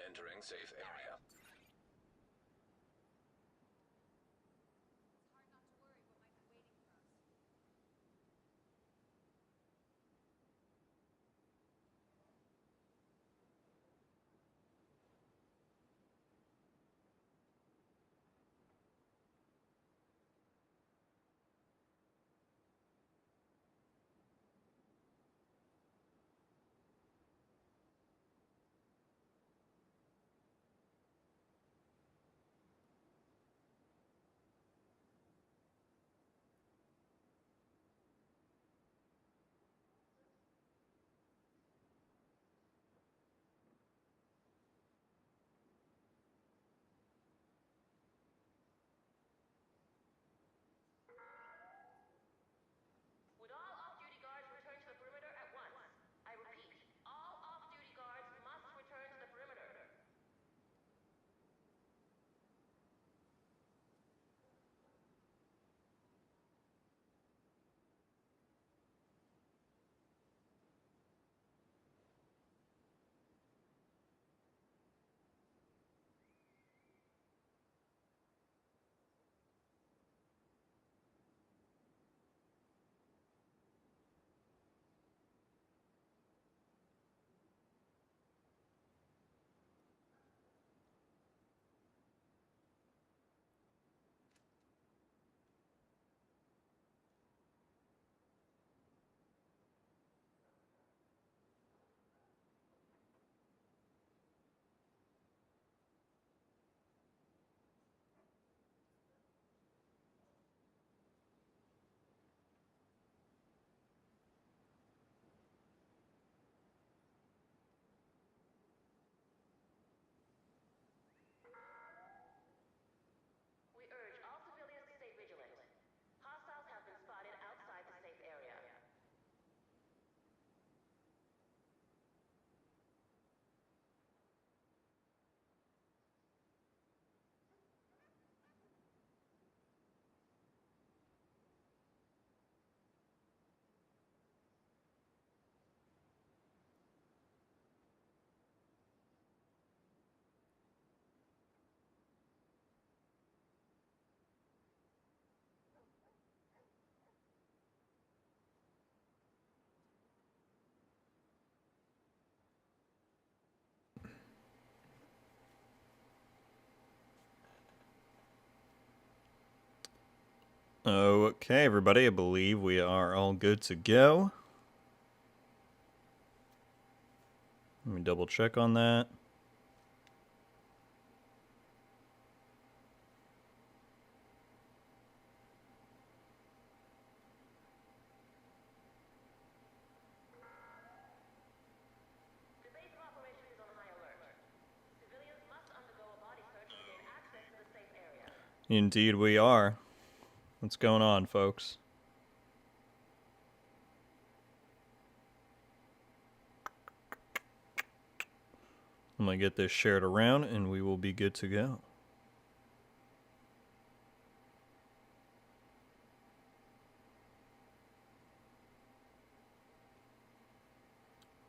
Entering safe area. Would all off-duty guards return to the perimeter at once? I repeat, all off-duty guards must return to the perimeter. We urge all civilians to stay vigilant. Hostiles have been spotted outside the safe area. Okay, everybody, I believe we are all good to go. Let me double check on that. The base of operations is on high alert. Civilians must undergo a body search to gain access to the safe area. Indeed we are. What's going on, folks? I'm going to get this shared around and we will be good to go.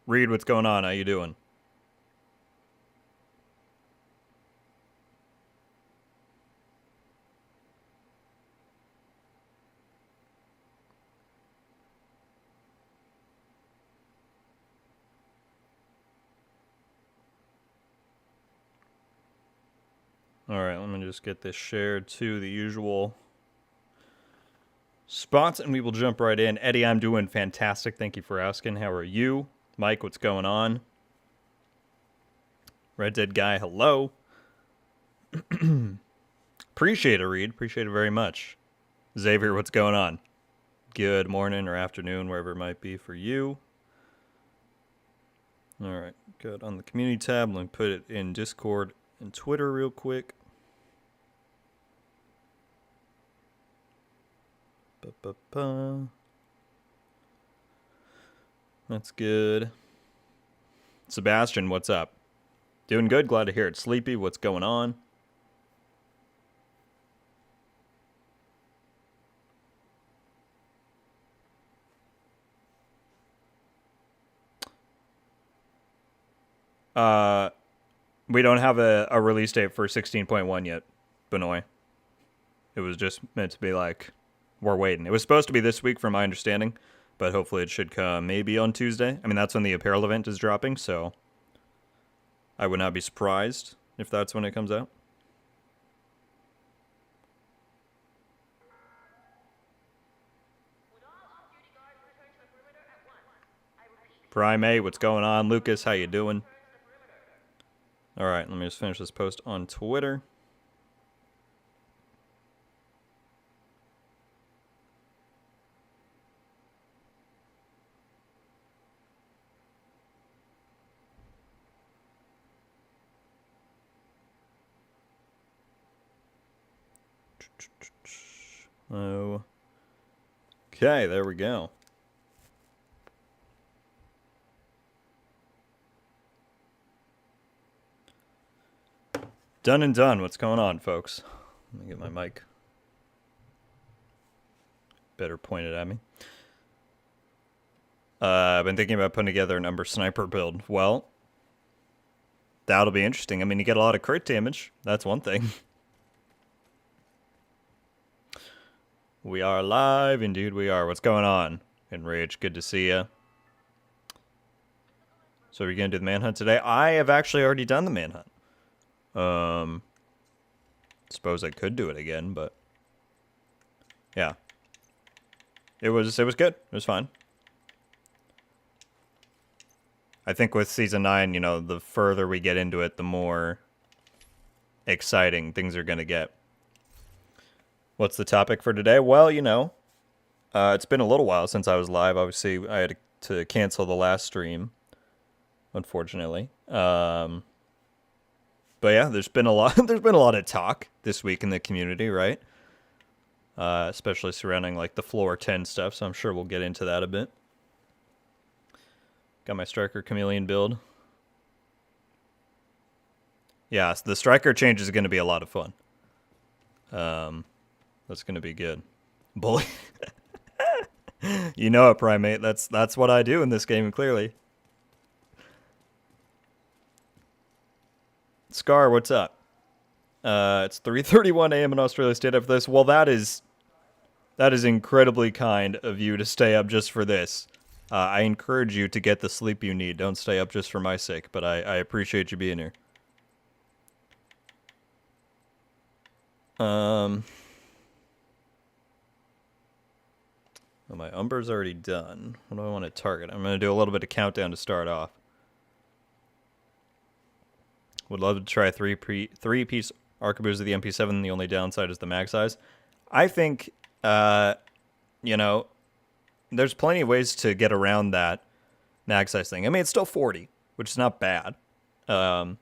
Reed, what's going on? How you doing? Alright, let me just get this shared to the usual spots and we will jump right in. Eddie, I'm doing fantastic. Thank you for asking. How are you? Mike, what's going on? Red Dead Guy, hello. Appreciate it, Reed. Appreciate it very much. Xavier, what's going on? Good morning or afternoon, wherever it might be for you. Alright, good. On the community tab, let me put it in Discord and Twitter real quick. Ba-ba-ba. That's good. Sebastian, what's up? Doing good, glad to hear it. Sleepy, what's going on? We don't have a release date for 16.1 yet, Benoit. It was just meant to be like, we're waiting. It was supposed to be this week from my understanding, but hopefully it should come maybe on Tuesday. I mean, that's when the apparel event is dropping, so I would not be surprised if that's when it comes out. Primate, what's going on? Lucas, how you doing? All right, let me just finish this post on Twitter. Oh. Okay, there we go. Done and done. What's going on, folks? Let me get my mic better pointed at me. I've been thinking about putting together an Umber Sniper build. Well, that'll be interesting. I mean, you get a lot of crit damage. That's one thing. We are live. Indeed we are. What's going on? Enrage, good to see ya. So are you going to do the manhunt today? I have actually already done the manhunt. Suppose I could do it again, but yeah. It was good. It was fine. I think with Season 9, you know, the further we get into it, the more exciting things are going to get. What's the topic for today? Well, you know, it's been a little while since I was live. Obviously, I had to cancel the last stream, unfortunately. But yeah, there's been a lot of talk this week in the community, right? Especially surrounding like the floor 10 stuff, so I'm sure we'll get into that a bit. Got my Striker Chameleon build. Yeah, so the Striker change is going to be a lot of fun. That's going to be good. Bully. You know it, Primate. That's what I do in this game, clearly. Scar, what's up? It's 3:31 a.m. in Australia. Stayed up for this. Well, that is incredibly kind of you to stay up just for this. I encourage you to get the sleep you need. Don't stay up just for my sake, but I appreciate you being here. Well, my Umber's already done. What do I want to target? I'm going to do a little bit of countdown to start off. Would love to try three-piece arquebus of the MP7. The only downside is the mag size. I think, you know, there's plenty of ways to get around that mag size thing. I mean, it's still 40, which is not bad. You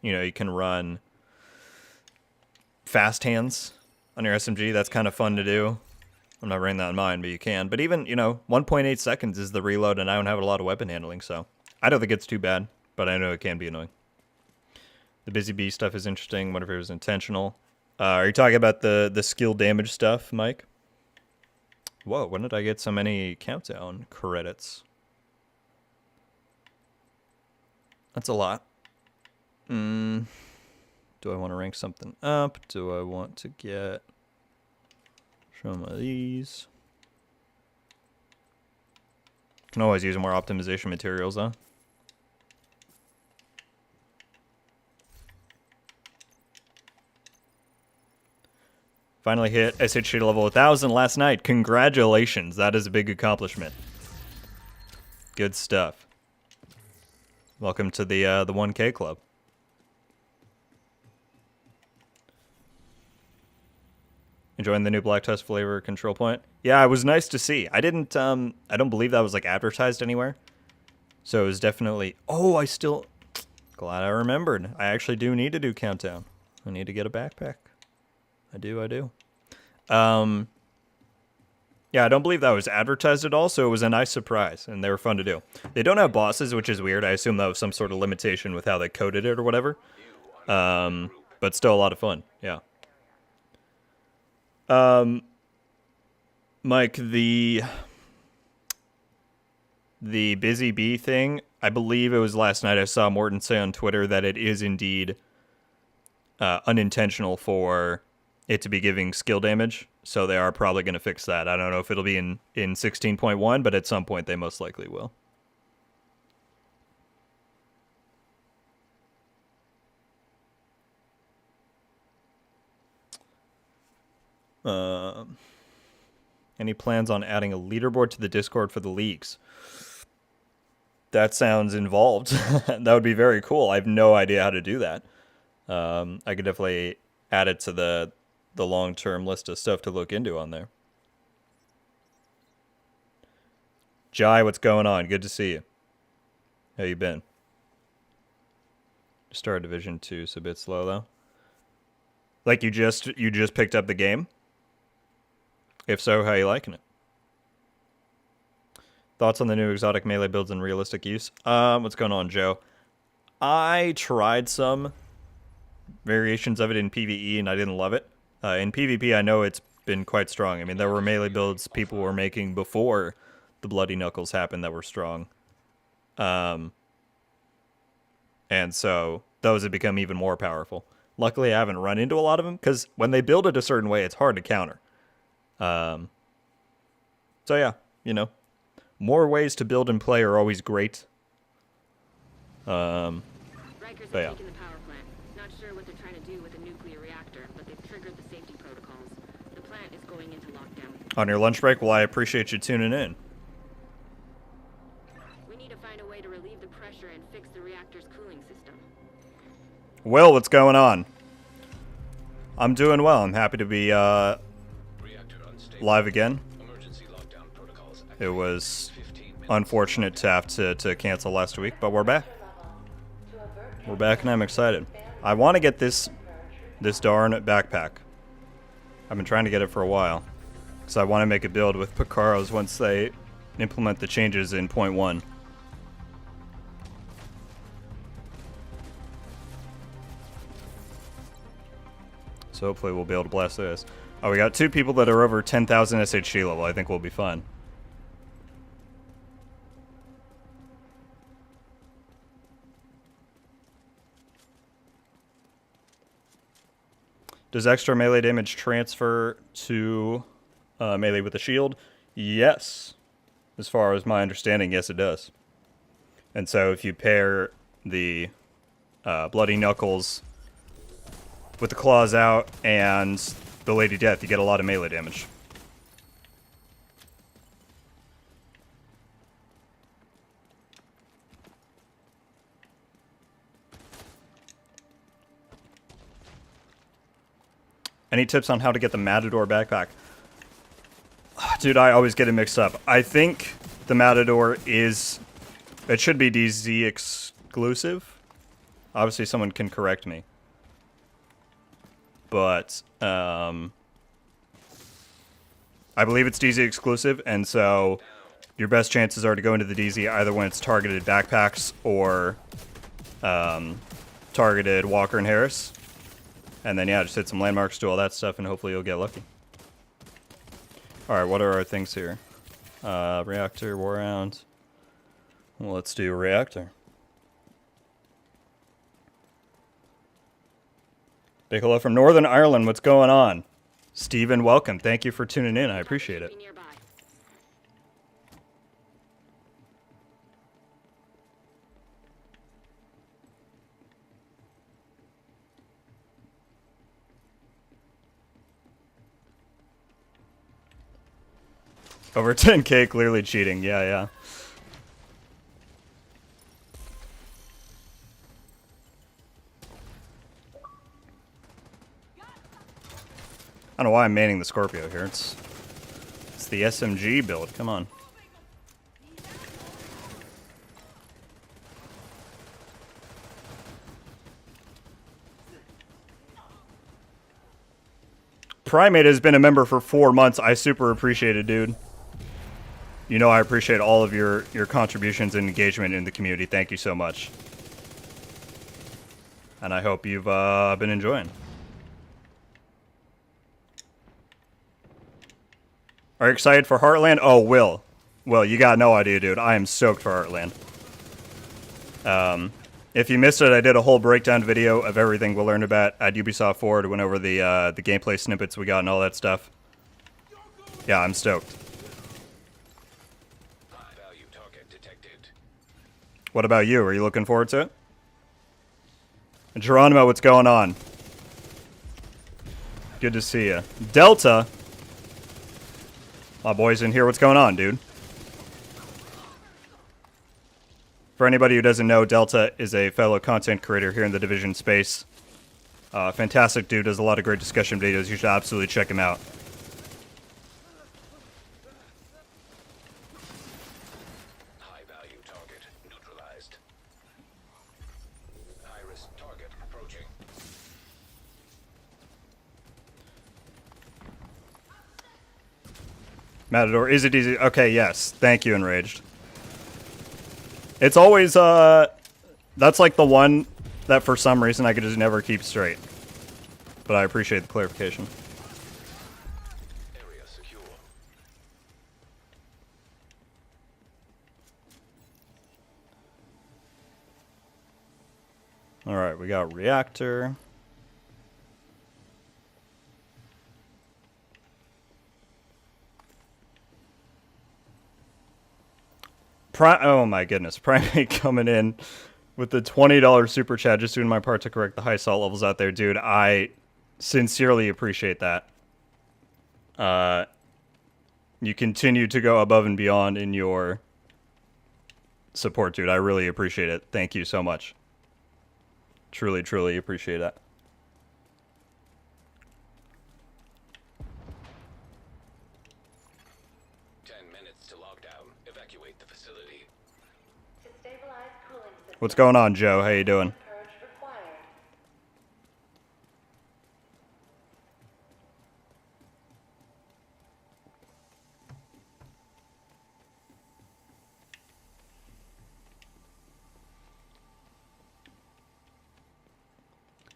know, you can run fast hands on your SMG. That's kind of fun to do. I'm not running that on mine, but you can. But even, you know, 1.8 seconds is the reload, and I don't have a lot of weapon handling, so I don't think it's too bad, but I know it can be annoying. The Busy Bee stuff is interesting. What if it was intentional? Are you talking about the skill damage stuff, Mike? Whoa, when did I get so many countdown credits? That's a lot. Do I want to rank something up? Do I want to get some of these? Can always use more optimization materials, though. Finally hit SHG level 1000 last night. Congratulations. That is a big accomplishment. Good stuff. Welcome to the 1K club. Enjoying the new Black Tusk flavor control point? Yeah, it was nice to see. I don't believe that was like advertised anywhere. So it was definitely, glad I remembered. I actually do need to do countdown. I need to get a backpack. I do. Yeah, I don't believe that was advertised at all, so it was a nice surprise, and they were fun to do. They don't have bosses, which is weird. I assume that was some sort of limitation with how they coded it or whatever. But still a lot of fun, yeah. Mike, the Busy Bee thing, I believe it was last night I saw Morton say on Twitter that it is indeed unintentional for it to be giving skill damage. So they are probably going to fix that. I don't know if it'll be in 16.1, but at some point they most likely will. Any plans on adding a leaderboard to the Discord for the leagues? That sounds involved. That would be very cool. I have no idea how to do that. I could definitely add it to the long-term list of stuff to look into on there. Jai, what's going on? Good to see you. How you been? Started Division 2, so a bit slow though. Like you just picked up the game? If so, how you liking it? Thoughts on the new exotic melee builds and realistic use? What's going on, Joe? I tried some variations of it in PvE and I didn't love it. In PvP, I know it's been quite strong. I mean, there were melee builds people were making before the Bloody Knuckles happened that were strong. And so those have become even more powerful. Luckily, I haven't run into a lot of them because when they build it a certain way, it's hard to counter. So yeah, you know, more ways to build and play are always great. Rikers but have yeah. taken the power plant. Not sure what they're trying to do with the nuclear reactor, but they've triggered the safety protocols. The plant is going into lockdown. On your lunch break, well, I appreciate you tuning in. We need to find a way to relieve the pressure and fix the reactor's cooling system. Will, what's going on? I'm doing well. I'm happy to be live again. It was unfortunate to have to cancel last week, but we're back. We're back and I'm excited. I want to get this darn backpack. I've been trying to get it for a while. Because I want to make a build with Picaros once they implement the changes in 0.1. So hopefully we'll be able to blast this. Oh, we got 2 people that are over 10,000 SHC level. I think we'll be fine. Does extra melee damage transfer to melee with a shield? Yes. As far as my understanding, yes it does. And so if you pair the Bloody Knuckles with the claws out and the Lady Death, you get a lot of melee damage. Any tips on how to get the Matador backpack? Dude, I always get it mixed up. I think the Matador is... It should be DZ exclusive. Obviously, someone can correct me. But, I believe it's DZ exclusive, and so your best chances are to go into the DZ either when it's targeted backpacks or targeted Walker and Harris. And then, yeah, just hit some landmarks, do all that stuff, and hopefully you'll get lucky. Alright, what are our things here? Reactor, war round. Well, let's do reactor. Big hello from Northern Ireland. What's going on? Steven, welcome. Thank you for tuning in. I appreciate it. Nearby. Over 10k, clearly cheating. Yeah, yeah. I don't know why I'm maining the Scorpio here. It's the SMG build. Come on. Primate has been a member for 4 months. I super appreciate it, dude. You know I appreciate all of your contributions and engagement in the community. Thank you so much. And I hope you've been enjoying. Are you excited for Heartland? Oh, Will. Well, you got no idea, dude. I am stoked for Heartland. If you missed it, I did a whole breakdown video of everything we learned about at Ubisoft Forward. Went over the gameplay snippets we got and all that stuff. Yeah, I'm stoked. High value target detected. What about you? Are you looking forward to it? Geronimo, what's going on? Good to see you. Delta. My boy's in here. What's going on, dude? For anybody who doesn't know, Delta is a fellow content creator here in the Division space. Fantastic dude, does a lot of great discussion videos. You should absolutely check him out. High value target neutralized. High risk target approaching. Matador, is it easy? Okay, yes. Thank you, Enraged. It's always, that's like the one that for some reason I could just never keep straight. But I appreciate the clarification. Area secure. Alright, we got reactor. Oh my goodness, Primate coming in with the $20 super chat, just doing my part to correct the high salt levels out there, dude. I sincerely appreciate that. You continue to go above and beyond in your support, dude. I really appreciate it. Thank you so much. Truly, truly appreciate that. Evacuate the facility. To stabilize cooling system. What's going on, Joe? How you doing? Purge required.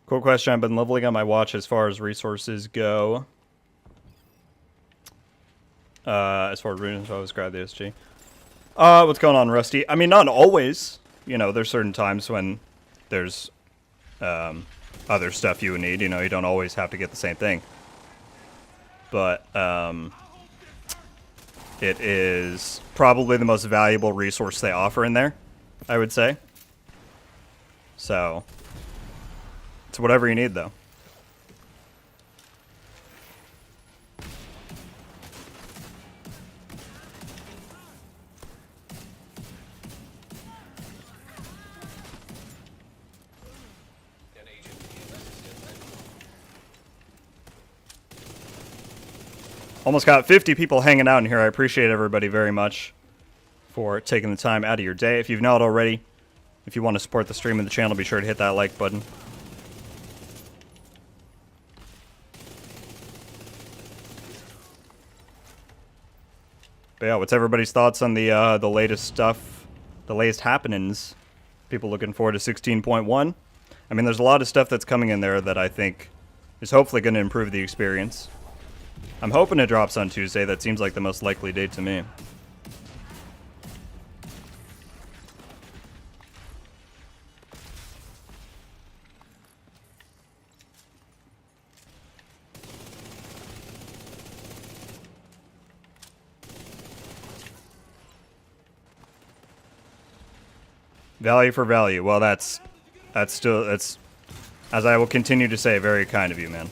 Cool question. I've been leveling on my watch as far as resources go. As far as resources, I always grab the SG. What's going on, Rusty? I mean, not always. You know, there's certain times when there's other stuff you would need. You know, you don't always have to get the same thing. But it is probably the most valuable resource they offer in there, I would say. So, it's whatever you need, though. Almost got 50 people hanging out in here. I appreciate everybody very much for taking the time out of your day. If you've not already, if you want to support the stream and the channel, be sure to hit that like button. But yeah, what's everybody's thoughts on the latest stuff, the latest happenings? People looking forward to 16.1? I mean, there's a lot of stuff that's coming in there that I think is hopefully going to improve the experience. I'm hoping it drops on Tuesday. That seems like the most likely date to me. Value for value. Well, that's still, as I will continue to say, very kind of you, man.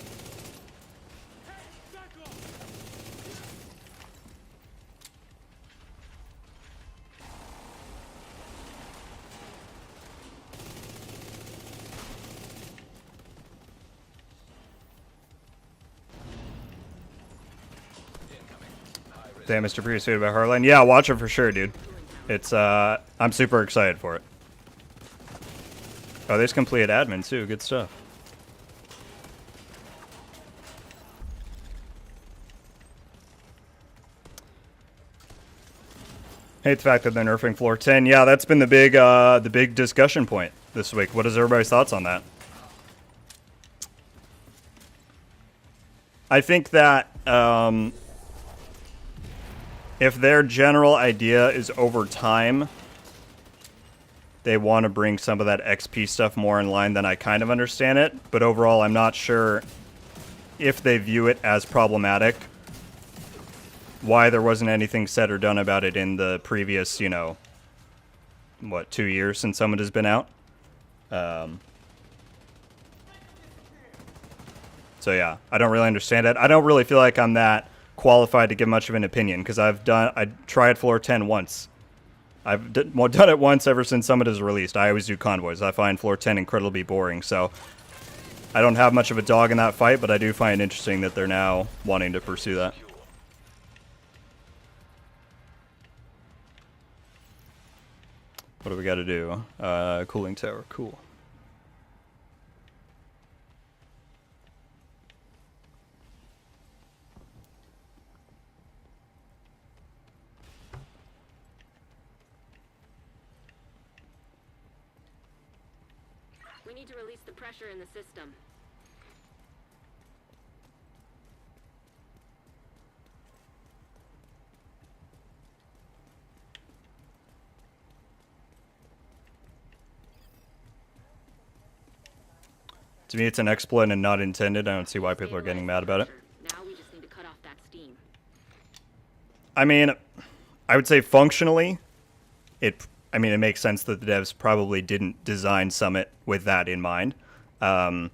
Damn, Mr. Priest about Heartland. Yeah, watch it for sure, dude. It's, I'm super excited for it. Oh, there's completed admin, too. Good stuff. Hate the fact that they're nerfing floor 10. Yeah, that's been the big discussion point this week. What is everybody's thoughts on that? I think that, if their general idea is over time they want to bring some of that XP stuff more in line, then I kind of understand it. But overall, I'm not sure if they view it as problematic, why there wasn't anything said or done about it in the previous, 2 years since Summit has been out. So yeah, I don't really understand it. I don't really feel like I'm that qualified to give much of an opinion, because I tried floor 10 once. I've done it once ever since Summit is released. I always do convoys. I find floor 10 incredibly boring, so I don't have much of a dog in that fight, but I do find it interesting that they're now wanting to pursue that. What do we got to do? Cooling tower, cool. We need to release the pressure in the system. To me, it's an exploit and not intended. I don't see why people are getting mad about it. Now we just need to cut off that steam. I mean, I would say functionally, it makes sense that the devs probably didn't design Summit with that in mind. But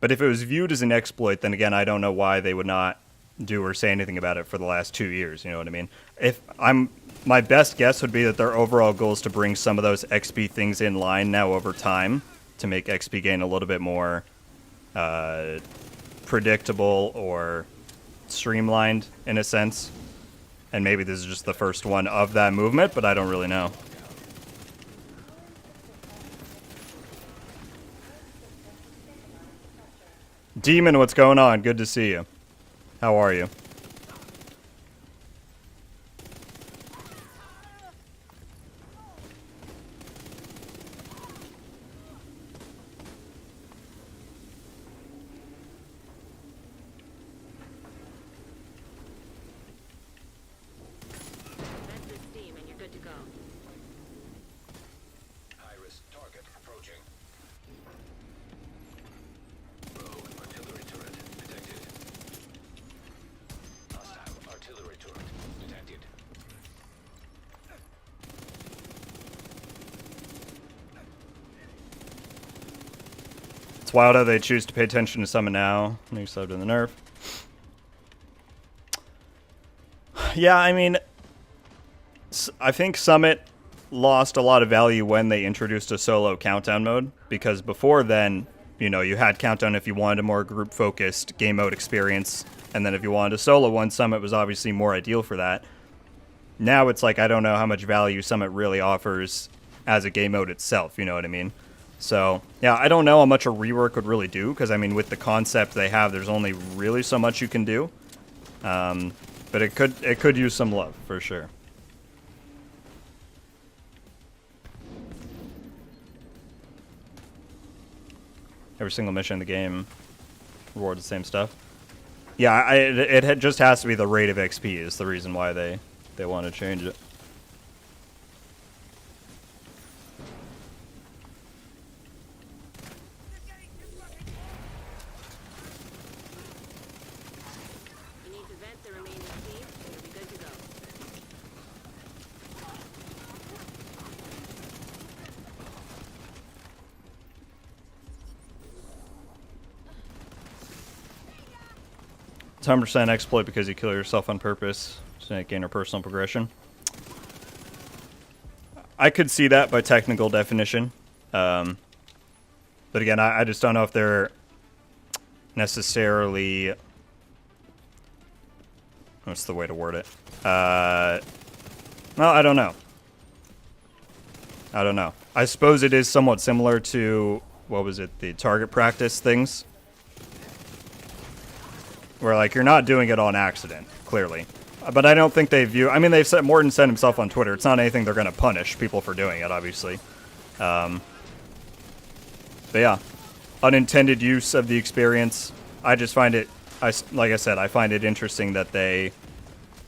if it was viewed as an exploit, then again, I don't know why they would not do or say anything about it for the last 2 years. You know what I mean? My best guess would be that their overall goal is to bring some of those XP things in line now over time to make XP gain a little bit more predictable or streamlined in a sense. And maybe this is just the first one of that movement, but I don't really know. Demon, what's going on? Good to see you. How are you? Vent the steam and you're good to go. High-risk target approaching. Rogue artillery turret detected. Hostile artillery turret detected. It's wild how they choose to pay attention to Summon now. New subbed in the nerf. Yeah, I mean, I think Summit lost a lot of value when they introduced a solo countdown mode, because before then, you had countdown if you wanted a more group-focused game mode experience, and then if you wanted a solo one, Summit was obviously more ideal for that. Now it's like, I don't know how much value Summit really offers as a game mode itself, you know what I mean? So, yeah, I don't know how much a rework would really do, because, I mean, with the concept they have, there's only really so much you can do. But it could use some love, for sure. Every single mission in the game rewards the same stuff. Yeah, it just has to be the rate of XP is the reason why they want to change it. You need to vent the remaining steam and you'll be good to go. It's 100% exploit because you kill yourself on purpose to gain your personal progression. I could see that by technical definition. But again, I just don't know if they're necessarily... What's the way to word it? Well, I don't know. I suppose it is somewhat similar to, what was it, the target practice things? Where, like, you're not doing it on accident, clearly. But I don't think they view... I mean, they've said... Morton said himself on Twitter, it's not anything they're going to punish people for doing it, obviously. But yeah. Unintended use of the experience. I just find it... like I said, I find it interesting that they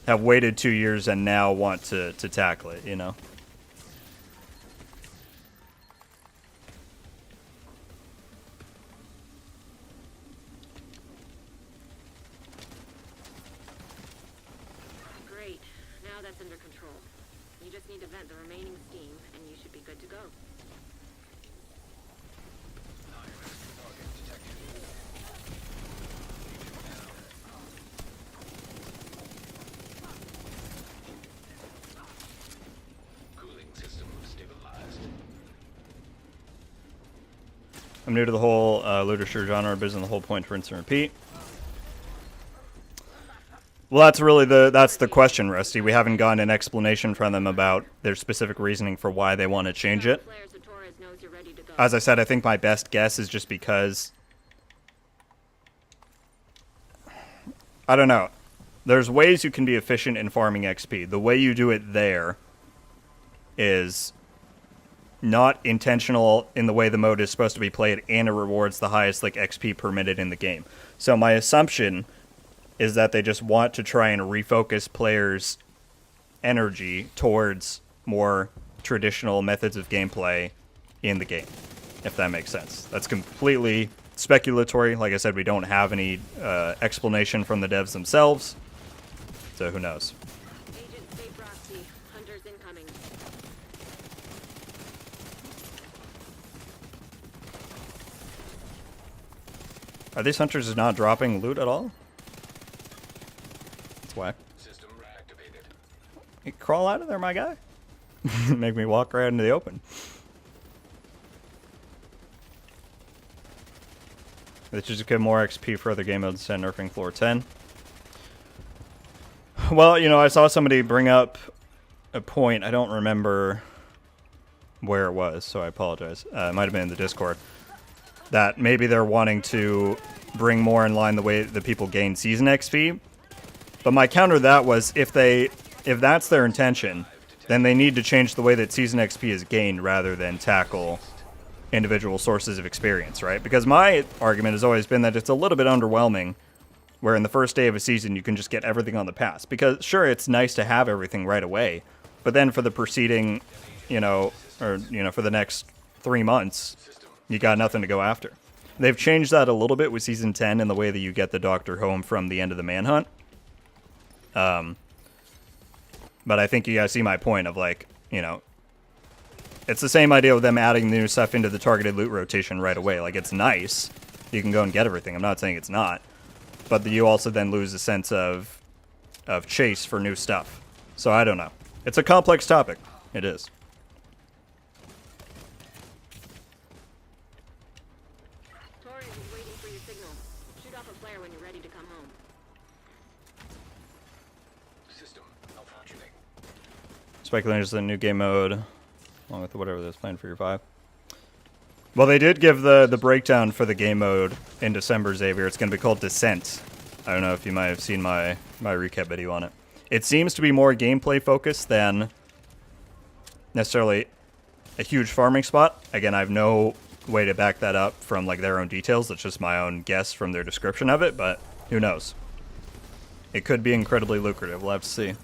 have waited 2 years and now want to tackle it, you know? Great. Now that's under control. You just need to vent the remaining steam, and you should be good to go. Cooling system stabilized. I'm new to the whole literature genre, but isn't the whole point to rinse and repeat? Well, that's really that's the question, Rusty. We haven't gotten an explanation from them about their specific reasoning for why they want to change it. As I said, I think my best guess is just because... I don't know. There's ways you can be efficient in farming XP. The way you do it there is not intentional in the way the mode is supposed to be played, and it rewards the highest like XP per minute in the game. So my assumption is that they just want to try and refocus players' energy towards more traditional methods of gameplay in the game, if that makes sense. That's completely speculatory. Like I said, we don't have any explanation from the devs themselves, so who knows. Agent State Roxy. Hunters incoming. Are these hunters not dropping loot at all? That's whack. System reactivated. You crawl out of there, my guy. Make me walk right into the open. This just give more XP for other game modes and nerfing floor 10. Well, you know, I saw somebody bring up a point. I don't remember where it was, so I apologize. It might have been in the Discord. That maybe they're wanting to bring more in line the way that people gain season XP. But my counter to that was if that's their intention, then they need to change the way that season XP is gained rather than tackle individual sources of experience, right? Because my argument has always been that it's a little bit underwhelming where in the first day of a season you can just get everything on the pass. Because sure, it's nice to have everything right away, but then for the preceding, you know, or, you know, for the next 3 months, you got nothing to go after. They've changed that a little bit with Season 10 in the way that you get the Doctor home from the end of the Manhunt. But I think you guys see my point of, like, you know, it's the same idea with them adding new stuff into the targeted loot rotation right away. Like, it's nice. You can go and get everything. I'm not saying it's not. But you also then lose a sense of chase for new stuff. So I don't know. It's a complex topic. It is. Torres is waiting for your signal. Shoot off a flare when you're ready to come home. System malfunctioning. Speculating is the new game mode, along with whatever that's planned for your 5. Well, they did give the breakdown for the game mode in December, Xavier. It's going to be called Descent. I don't know if you might have seen my recap video on it. It seems to be more gameplay focused than necessarily a huge farming spot. Again, I have no way to back that up from like their own details. That's just my own guess from their description of it, but who knows? It could be incredibly lucrative. We'll have to see.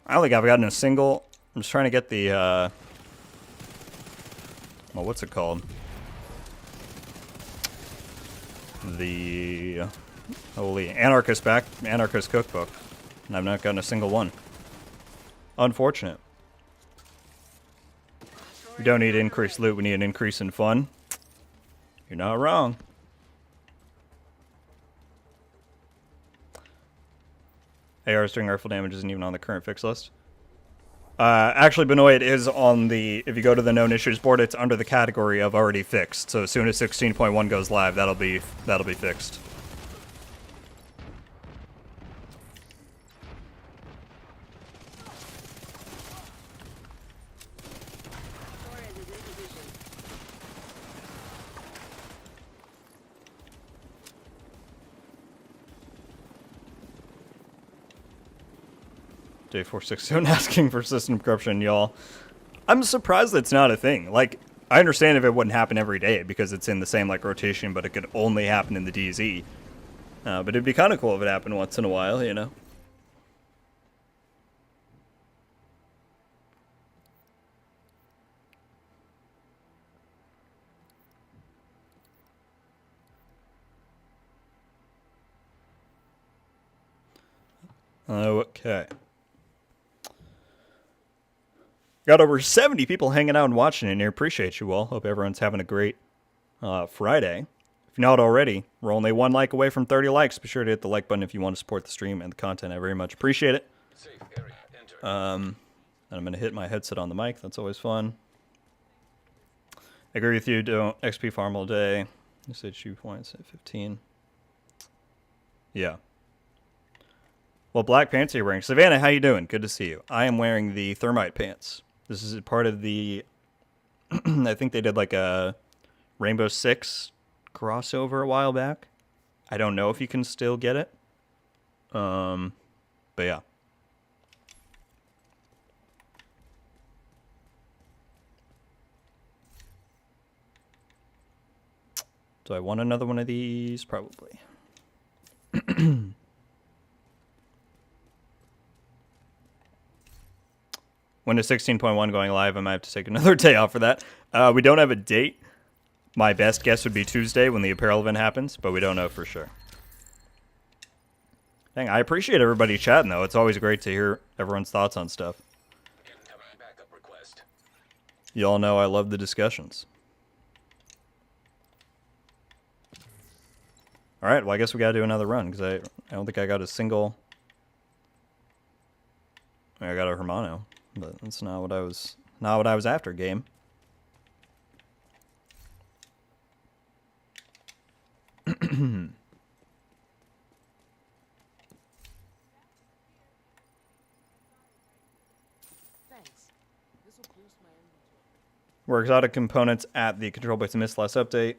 I don't think I've gotten a single... I'm just trying to get the, well, what's it called? The... Holy... Anarchist cookbook. And I've not gotten a single one. Unfortunate. We don't need increased loot, we need an increase in fun. You're not wrong. ARs doing rifle damage isn't even on the current fix list. Actually, Benoit, it is on the... If you go to the known issues board, it's under the category of already fixed. So as soon as 16.1 goes live, that'll be fixed. Torres is in position. J460 asking for system corruption, y'all. I'm surprised that's not a thing. Like, I understand if it wouldn't happen every day because it's in the same like rotation, but it could only happen in the DZ. But it'd be kind of cool if it happened once in a while, you know? Okay. Got over 70 people hanging out and watching in here. Appreciate you all. Hope everyone's having a great Friday. If you're not already, we're only one like away from 30 likes. Be sure to hit the like button if you want to support the stream and the content. I very much appreciate it. Safe area. Enter. And I'm going to hit my headset on the mic. That's always fun. I agree with you. Don't XP farm all day. You said 2 points at 15. Yeah. Well, black pants are you wearing? Savannah, how you doing? Good to see you. I am wearing the thermite pants. This is part of the... I think they did like a Rainbow Six crossover a while back. I don't know if you can still get it. But yeah. Do I want another one of these? Probably. When is 16.1 going live? I might have to take another day off for that. We don't have a date. My best guess would be Tuesday when the apparel event happens, but we don't know for sure. Dang, I appreciate everybody chatting, though. It's always great to hear everyone's thoughts on stuff. Incoming backup request. You all know I love the discussions. All right, well, I guess we got to do another run, because I don't think I got a single... I got a Hermano. But that's not what I was after, game. Were exotic components at the control base missed last update?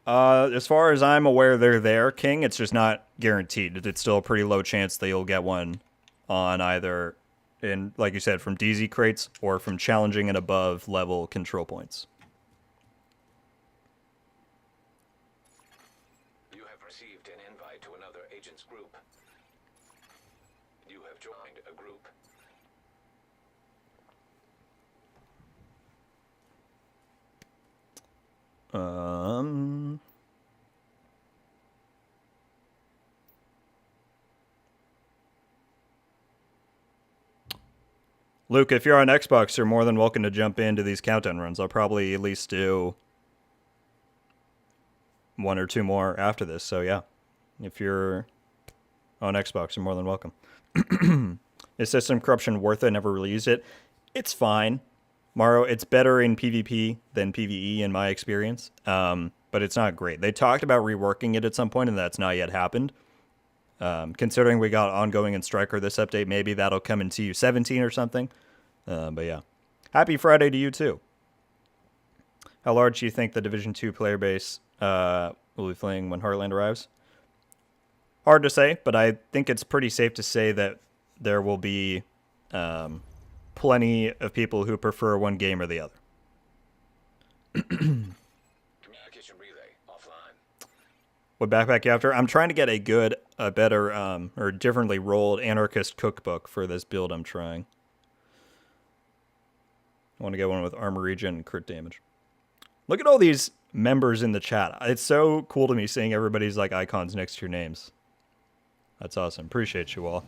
As far as I'm aware, they're there, King. It's just not guaranteed. It's still a pretty low chance that you'll get one on either... in, like you said, from DZ crates or from challenging and above level control points. You have received an invite to another agent's group. You have joined a group. Luke, if you're on Xbox, you're more than welcome to jump into these countdown runs. I'll probably at least do 1 or 2 more after this. So yeah, if you're on Xbox, you're more than welcome. Is system corruption worth it? Never really used it. It's fine. Maro, it's better in PvP than PvE in my experience, but it's not great. They talked about reworking it at some point, and that's not yet happened. Considering we got ongoing and Striker this update, maybe that'll come in TU17 or something. But yeah. Happy Friday to you too. How large do you think the Division 2 player base will be playing when Heartland arrives? Hard to say, but I think it's pretty safe to say that there will be plenty of people who prefer one game or the other. Communication relay offline. What backpack you after? I'm trying to get a better, or differently rolled anarchist cookbook for this build I'm trying. I want to get one with armor regen and crit damage. Look at all these members in the chat. It's so cool to me seeing everybody's like icons next to your names. That's awesome. Appreciate you all.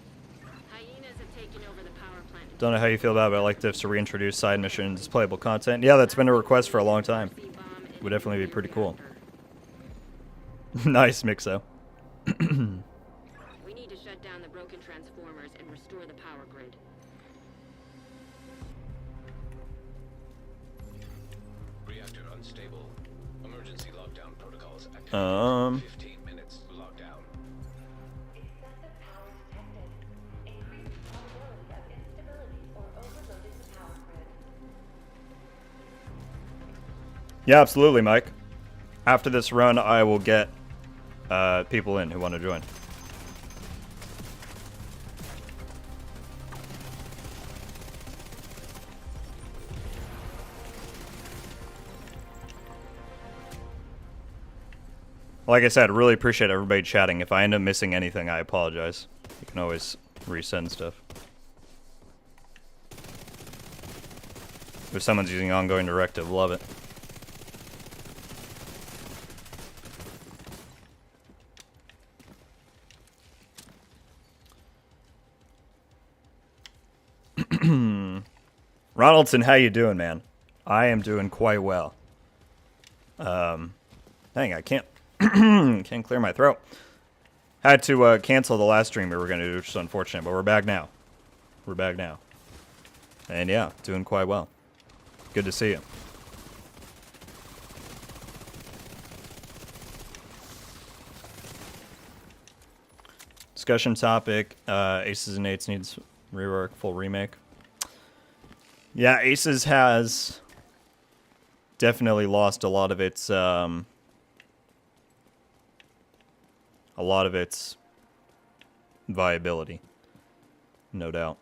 Hyenas have taken over the power plant. Don't know how you feel about it, but I'd like to reintroduce side missions, playable content. Yeah, that's been a request for a long time. Would definitely be pretty cool. Nice, Mixo. We need to shut down the broken transformers and restore the power grid. Reactor unstable. Emergency lockdown protocols activated. 15 minutes lockdown. Excessive power detected. Increased probability of instability or overloading the power grid. Yeah, absolutely, Mike. After this run, I will get people in who want to join. Like I said, really appreciate everybody chatting. If I end up missing anything, I apologize. You can always resend stuff. If someone's using ongoing directive, love it. Ronaldson, how you doing, man? I am doing quite well. Dang, I can't can't clear my throat. Had to cancel the last stream we were going to do, which is unfortunate, but we're back now. We're back now. And yeah, doing quite well. Good to see you. Discussion topic, Aces and Eights needs rework, full remake. Yeah, Aces has definitely lost a lot of its viability. No doubt.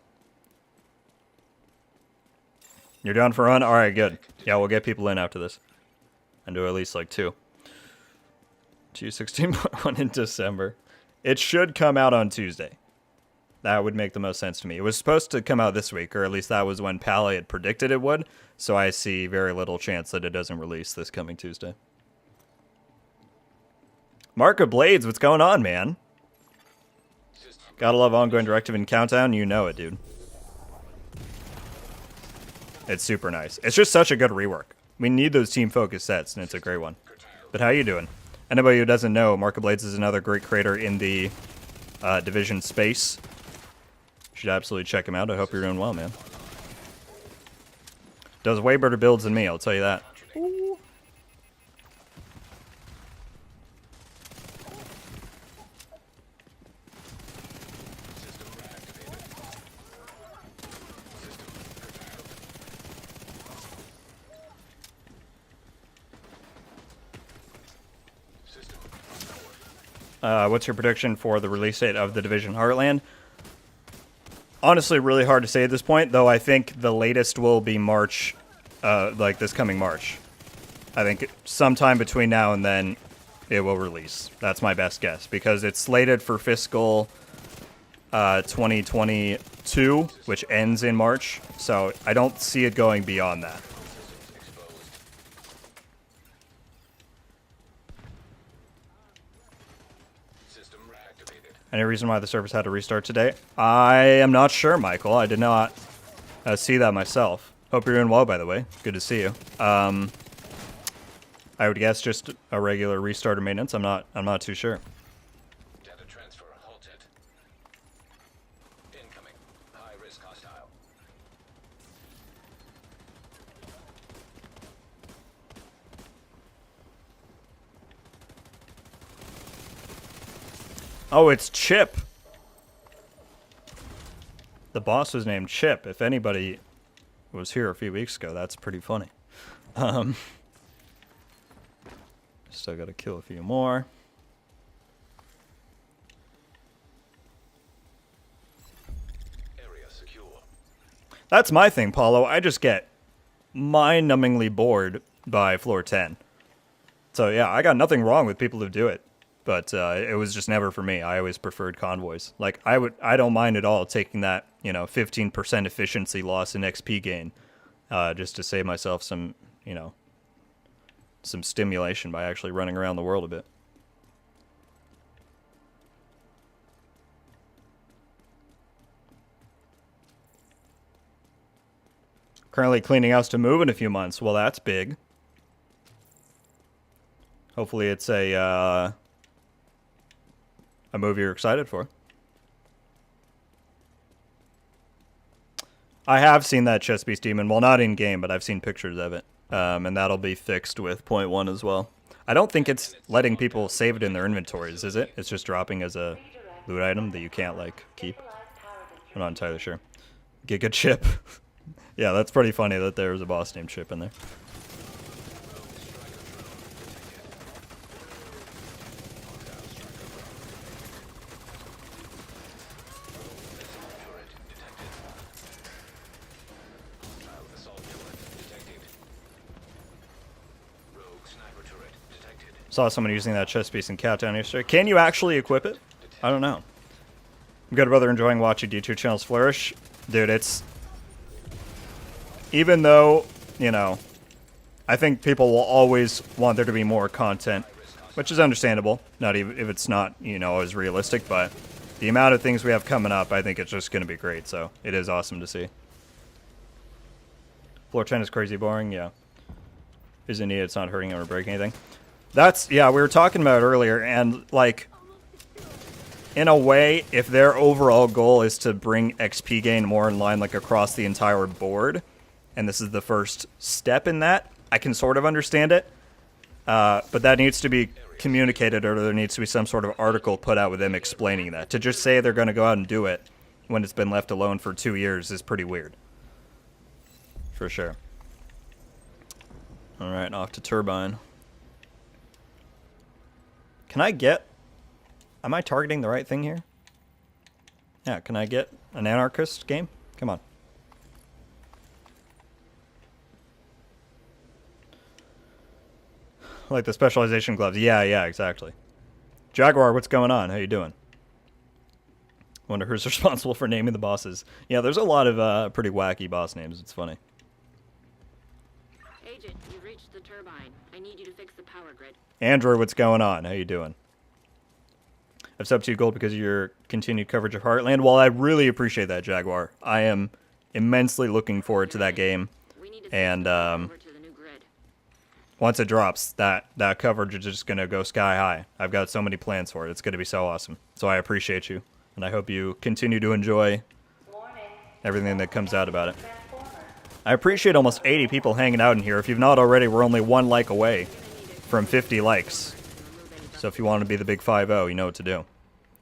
You're down for a run? Alright, good. Yeah, we'll get people in after this. And do at least like 2. TU16.1 in December. It should come out on Tuesday. That would make the most sense to me. It was supposed to come out this week, or at least that was when Pally had predicted it would, so I see very little chance that it doesn't release this coming Tuesday. Mark of Blades, what's going on, man? Gotta love ongoing directive and countdown, you know it, dude. It's super nice. It's just such a good rework. We need those team-focused sets, and it's a great one. But how you doing? Anybody who doesn't know, Mark of Blades is another great creator in the Division space. Should absolutely check him out. I hope you're doing well, man. Does way better builds than me, I'll tell you that. Ooh. What's your prediction for the release date of The Division Heartland? Honestly, really hard to say at this point, though I think the latest will be March, like this coming March. I think sometime between now and then it will release. That's my best guess, because it's slated for fiscal 2022, which ends in March, so I don't see it going beyond that. Any reason why the service had to restart today? I am not sure, Michael. I did not see that myself. Hope you're doing well, by the way. Good to see you. I would guess just a regular restart or maintenance. I'm not too sure. Data transfer halted. Incoming. High risk hostile. Oh, it's Chip. The boss was named Chip. If anybody was here a few weeks ago, that's pretty funny. Still got to kill a few more. Area secure. That's my thing, Paulo. I just get mind-numbingly bored by floor 10. So yeah, I got nothing wrong with people who do it. But it was just never for me. I always preferred convoys. Like, I don't mind at all taking that, 15% efficiency loss in XP gain, just to save myself some, some stimulation by actually running around the world a bit. Currently cleaning house to move in a few months. Well, that's big. Hopefully it's a move you're excited for. I have seen that Chess Beast Demon. Well, not in game, but I've seen pictures of it. And that'll be fixed with 0.1 as well. I don't think it's letting people save it in their inventories, is it? It's just dropping as a loot item that you can't, keep. I'm not entirely sure. Giga Chip. Yeah, that's pretty funny that there's a boss named Chip in there. Saw someone using that chest piece in Countdown yesterday. Can you actually equip it? I don't know. I'm good, brother. Enjoying watching D2 channels flourish. Dude, it's... Even though, you know, I think people will always want there to be more content, which is understandable. Not even if it's not, you know, as realistic, but the amount of things we have coming up, I think it's just going to be great. So it is awesome to see. Floor 10 is crazy boring. Yeah. Isn't it? It's not hurting him or breaking anything. That's, yeah, we were talking about it earlier, and, like, in a way, if their overall goal is to bring XP gain more in line, like, across the entire board, and this is the first step in that, I can sort of understand it. But that needs to be communicated, or there needs to be some sort of article put out with them explaining that. To just say they're going to go out and do it when it's been left alone for 2 years is pretty weird. For sure. Alright, off to Turbine. Can I get... Am I targeting the right thing here? Yeah, can I get an anarchist game? Come on. Like the specialization gloves. Yeah, exactly. Jaguar, what's going on? How you doing? Wonder who's responsible for naming the bosses. Yeah, there's a lot of pretty wacky boss names. It's funny. Agent, you've reached the turbine. I need you to fix the power grid. Andrew, what's going on? How you doing? I've subbed to you gold because of your continued coverage of Heartland. Well, I really appreciate that, Jaguar. I am immensely looking forward to that game. And Over to the new grid. once it drops, that coverage is just going to go sky high. I've got so many plans for it. It's going to be so awesome. So I appreciate you. And I hope you continue to enjoy everything that comes out about it. I appreciate almost 80 people hanging out in here. If you've not already, we're only 1 like away from 50 likes. So if you want to be the big 5-0, you know what to do.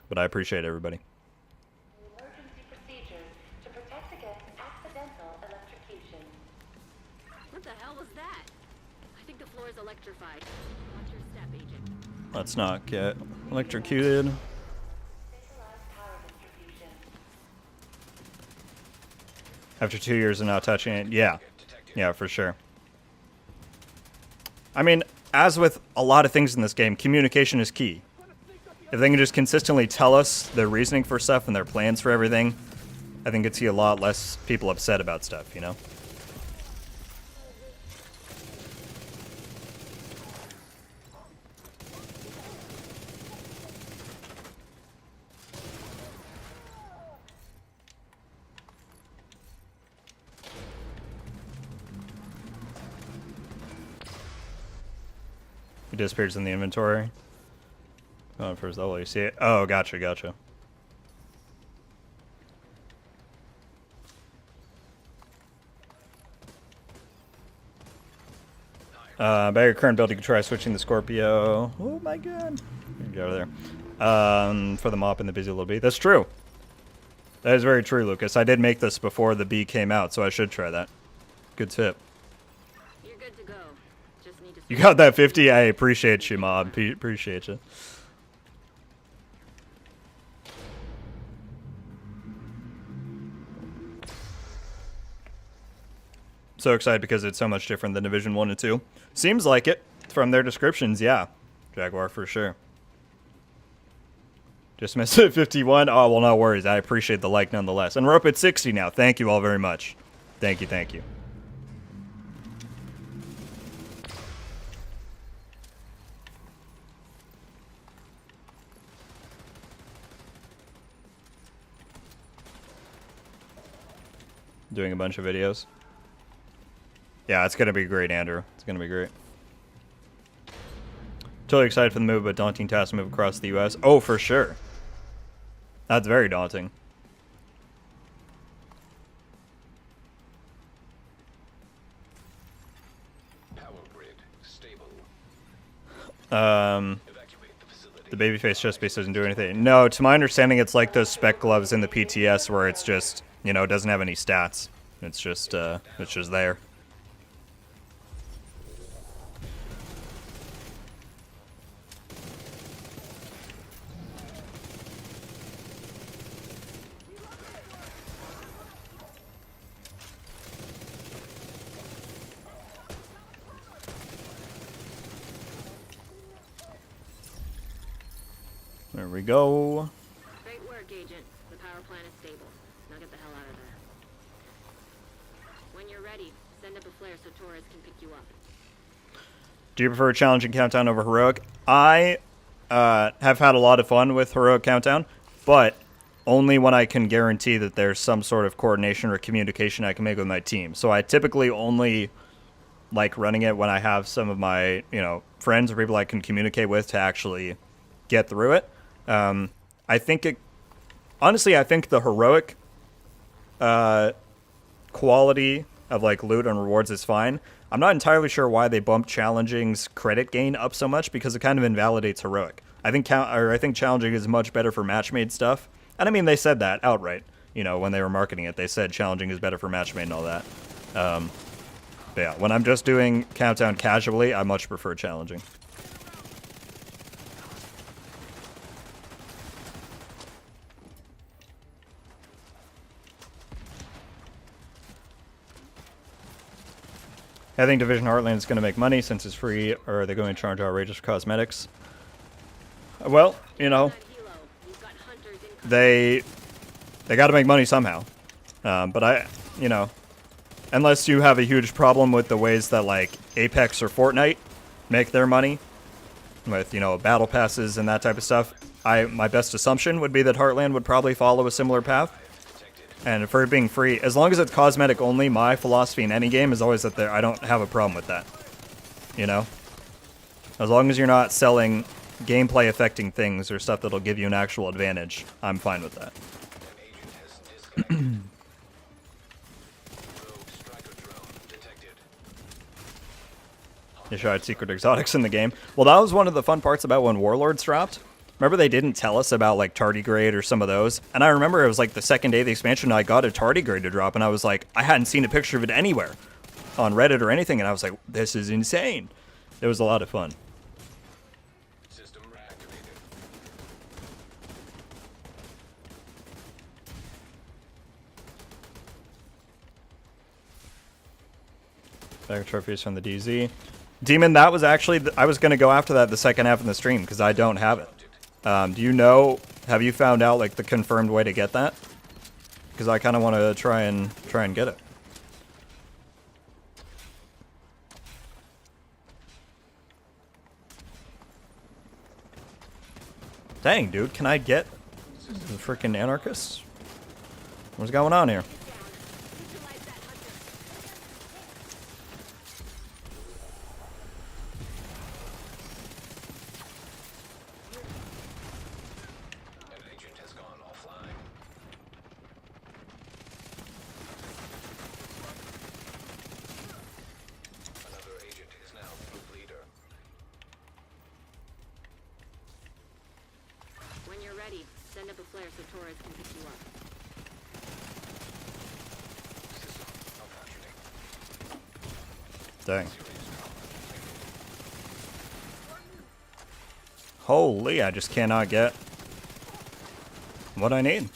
But I appreciate everybody. Emergency procedures to protect against accidental electrocution. What the hell was that? I think the floor is electrified. Watch your step, Agent. Let's not get electrocuted. Specialized power distribution. After 2 years of not touching it, yeah. Yeah, for sure. I mean, as with a lot of things in this game, communication is key. If they can just consistently tell us their reasoning for stuff and their plans for everything, I think you'd see a lot less people upset about stuff, you know? It disappears in the inventory. Oh, first level, you see it? Oh, gotcha. By your current build, you can try switching the Scorpio. Oh my god. Get out of there. For the mop and the busy little bee. That's true. That is very true, Lucas. I did make this before the bee came out, so I should try that. Good tip. You're good to go. Just need to... You got that 50? I appreciate you, Mob. Appreciate you. So excited because it's so much different than Division 1 and 2. Seems like it from their descriptions, yeah. Jaguar for sure. Just missed it 51. Oh, well, no worries. I appreciate the like nonetheless. And we're up at 60 now. Thank you all very much. Thank you. Doing a bunch of videos. Yeah, it's going to be great, Andrew. It's going to be great. Totally excited for the move, but daunting task to move across the U.S. Oh, for sure. That's very daunting. Power grid stable. Evacuate the facility. The babyface chest piece doesn't do anything. No, to my understanding, it's like those spec gloves in the PTS where it's just, you know, it doesn't have any stats. It's just there. There we go. Great work, Agent. The power plant is stable. Now get the hell out of there. When you're ready, send up a flare so Torres can pick you up. Do you prefer challenging countdown over heroic? I have had a lot of fun with heroic countdown, but only when I can guarantee that there's some sort of coordination or communication I can make with my team. So I typically only like running it when I have some of my, friends or people I can communicate with to actually get through it. I think the heroic quality of like loot and rewards is fine. I'm not entirely sure why they bumped challenging's credit gain up so much, because it kind of invalidates heroic. I think challenging is much better for match-made stuff. And I mean, they said that outright. When they were marketing it, they said challenging is better for match-made and all that. But yeah, when I'm just doing countdown casually, I much prefer challenging. I think Division Heartland is going to make money since it's free, or are they going to charge outrageous for cosmetics? Well, they got to make money somehow. But unless you have a huge problem with the ways that like Apex or Fortnite make their money with, battle passes and that type of stuff, my best assumption would be that Heartland would probably follow a similar path. And for it being free, as long as it's cosmetic only, my philosophy in any game is always that I don't have a problem with that. As long as you're not selling gameplay affecting things or stuff that'll give you an actual advantage, I'm fine with that. You should add secret exotics in the game. Well, that was one of the fun parts about when Warlords dropped. Remember they didn't tell us about like tardigrade or some of those? And I remember it was like the second day of the expansion I got a tardigrade to drop, and I was like, I hadn't seen a picture of it anywhere on Reddit or anything, and I was like, this is insane. It was a lot of fun. System reactivated. Back trophies from the DZ. Demon, that was actually, I was going to go after that the second half of the stream because I don't have it. Have you found out like the confirmed way to get that? Because I kind of want to try and get it. Dang, dude, can I get the freaking anarchists? What's going on here? Send up a flare so Torres can pick you up. Dang. Holy, I just cannot get what I need.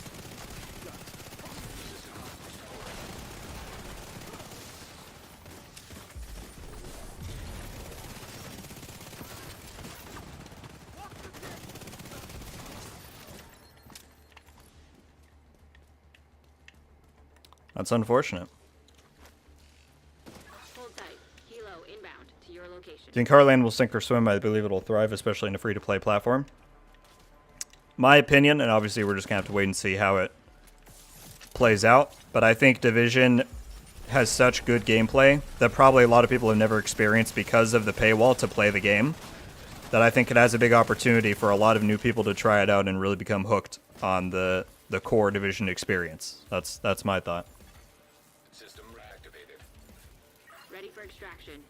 That's unfortunate. Hold tight. Helo inbound to your location. Do you think Heartland will sink or swim? I believe it'll thrive, especially in a free-to-play platform. My opinion, and obviously we're just going to have to wait and see how it plays out, but I think Division has such good gameplay that probably a lot of people have never experienced because of the paywall to play the game, that I think it has a big opportunity for a lot of new people to try it out and really become hooked on the core Division experience. That's my thought. System reactivated. Ready for extraction.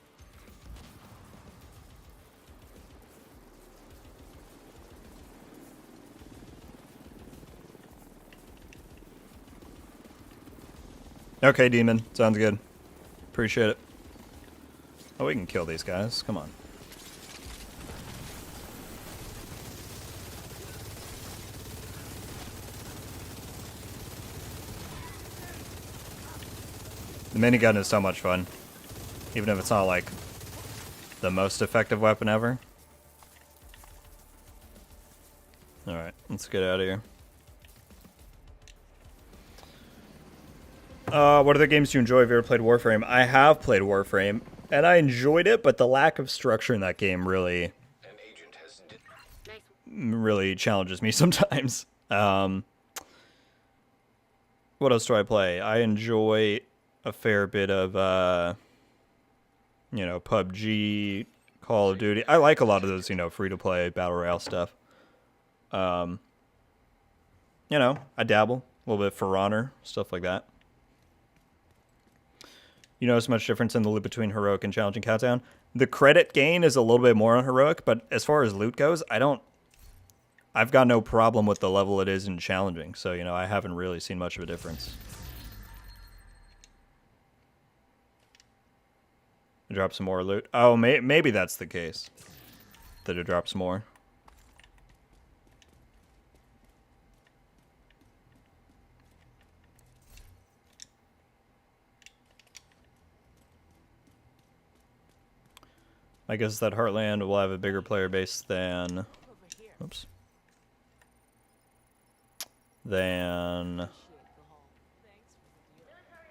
Okay, Demon. Sounds good. Appreciate it. Oh, we can kill these guys. Come on. The minigun is so much fun. Even if it's not, like, the most effective weapon ever. Alright, let's get out of here. What other games do you enjoy? Have you ever played Warframe? I have played Warframe, and I enjoyed it, but the lack of structure in that game really, An agent has Nice. really challenges me sometimes. What else do I play? I enjoy a fair bit of, you know, PUBG, Call of Duty. I like a lot of those, you know, free-to-play Battle Royale stuff. You know, I dabble a little bit For Honor, stuff like that. You notice much difference in the loot between Heroic and Challenging Countdown? The credit gain is a little bit more on Heroic, but as far as loot goes, I've got no problem with the level it is in Challenging, so, you know, I haven't really seen much of a difference. It drops some more loot. Oh, maybe that's the case. That it drops more. I guess that Heartland will have a bigger player base than... Oops. Than...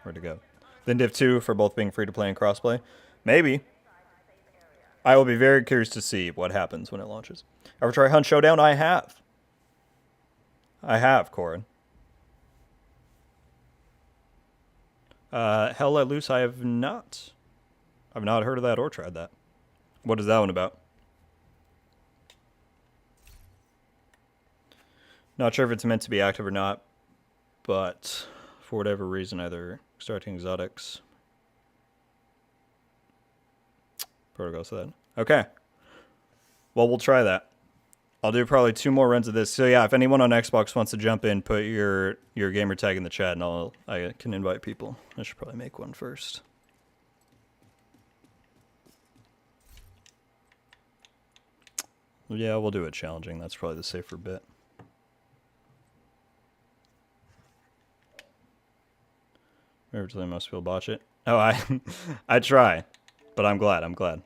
Where'd it go? Than Div 2 for both being free-to-play and crossplay. Maybe. I will be very curious to see what happens when it launches. Ever try Hunt Showdown? I have. I have, Corin. Hell Let Loose, I have not. I've not heard of that or tried that. What is that one about? Not sure if it's meant to be active or not, but for whatever reason, either extracting exotics. Protocol said. Okay. Well, we'll try that. I'll do probably 2 more runs of this. So yeah, if anyone on Xbox wants to jump in, put your gamer tag in the chat, and I can invite people. I should probably make one first. Yeah, we'll do it challenging. That's probably the safer bet. Remember to most people botch it. Oh, I try, but I'm glad. I'm glad.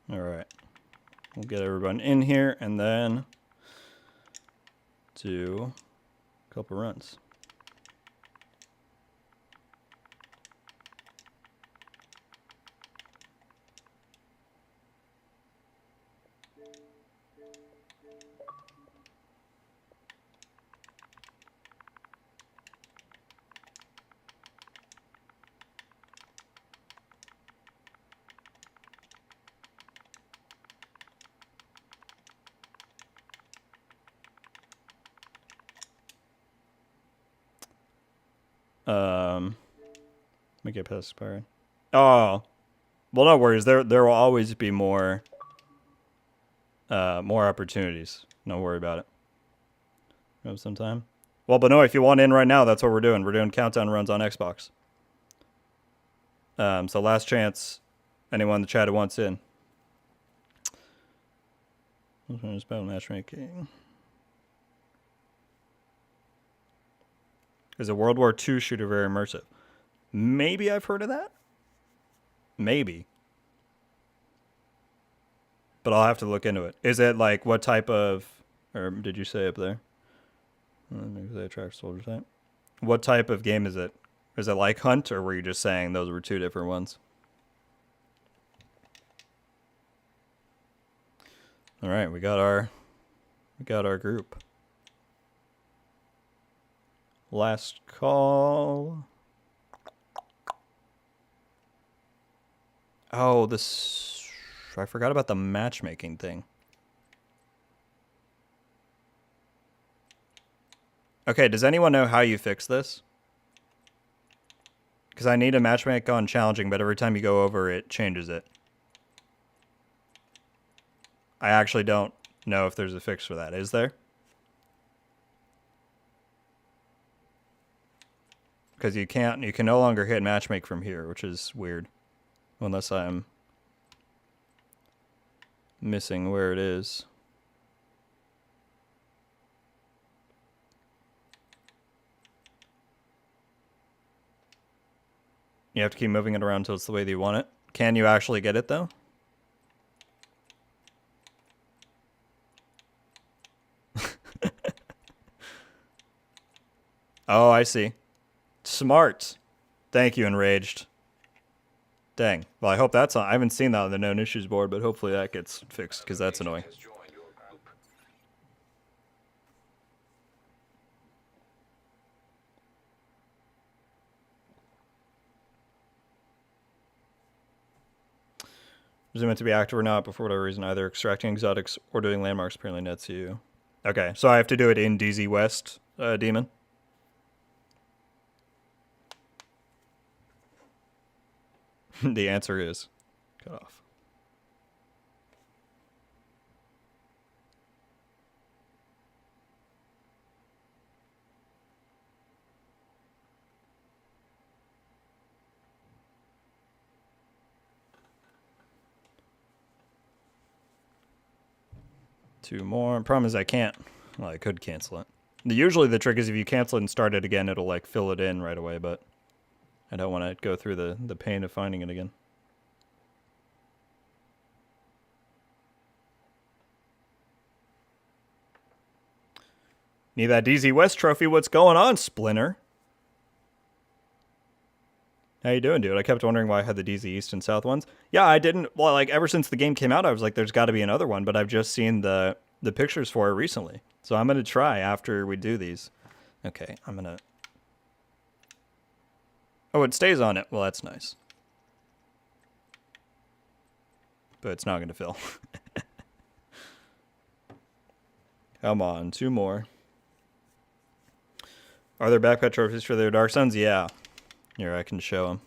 All right, we'll get everyone in here and then do a couple runs. Let me get past expired. Oh, well, no worries. There will always be more opportunities. Don't worry about it. Have some time. Well, but no, if you want in right now, that's what we're doing. We're doing countdown runs on Xbox. So last chance. Anyone in the chat who wants in. Battle matchmaking. Is a World War II shooter very immersive? Maybe I've heard of that. Maybe. But I'll have to look into it. Is it like what type of... Or did you say up there? Maybe they attract soldier type. What type of game is it? Is it like Hunt, or were you just saying those were 2 different ones? All right, we got our group. Last call. Oh, this... I forgot about the matchmaking thing. Okay, does anyone know how you fix this? Because I need a matchmake on challenging, but every time you go over, it changes it. I actually don't know if there's a fix for that. Is there? Because you can no longer hit matchmake from here, which is weird. Unless I'm missing where it is. You have to keep moving it around until it's the way that you want it. Can you actually get it, though? Oh, I see. Smart. Thank you, Enraged. Dang. Well, I hope that's on. I haven't seen that on the known issues board, but hopefully that gets fixed, because that's annoying. Has joined your group. Is it meant to be active or not, but for whatever reason, either extracting exotics or doing landmarks apparently nets you. Okay, so I have to do it in DZ West, Demon. The answer is cut off. Two more. Problem is I can't. Well, I could cancel it. Usually the trick is if you cancel it and start it again, it'll like fill it in right away, but I don't want to go through the pain of finding it again. Need that DZ West trophy. What's going on, Splinter? How you doing, dude? I kept wondering why I had the DZ East and South ones. Yeah, I didn't. Well, like, ever since the game came out, I was like, there's got to be another one, but I've just seen the pictures for it recently. So I'm going to try after we do these. Okay, I'm going to... Oh, it stays on it. Well, that's nice. But it's not going to fill. Come on, two more. Are there backpack trophies for their Dark Suns? Yeah. Here, I can show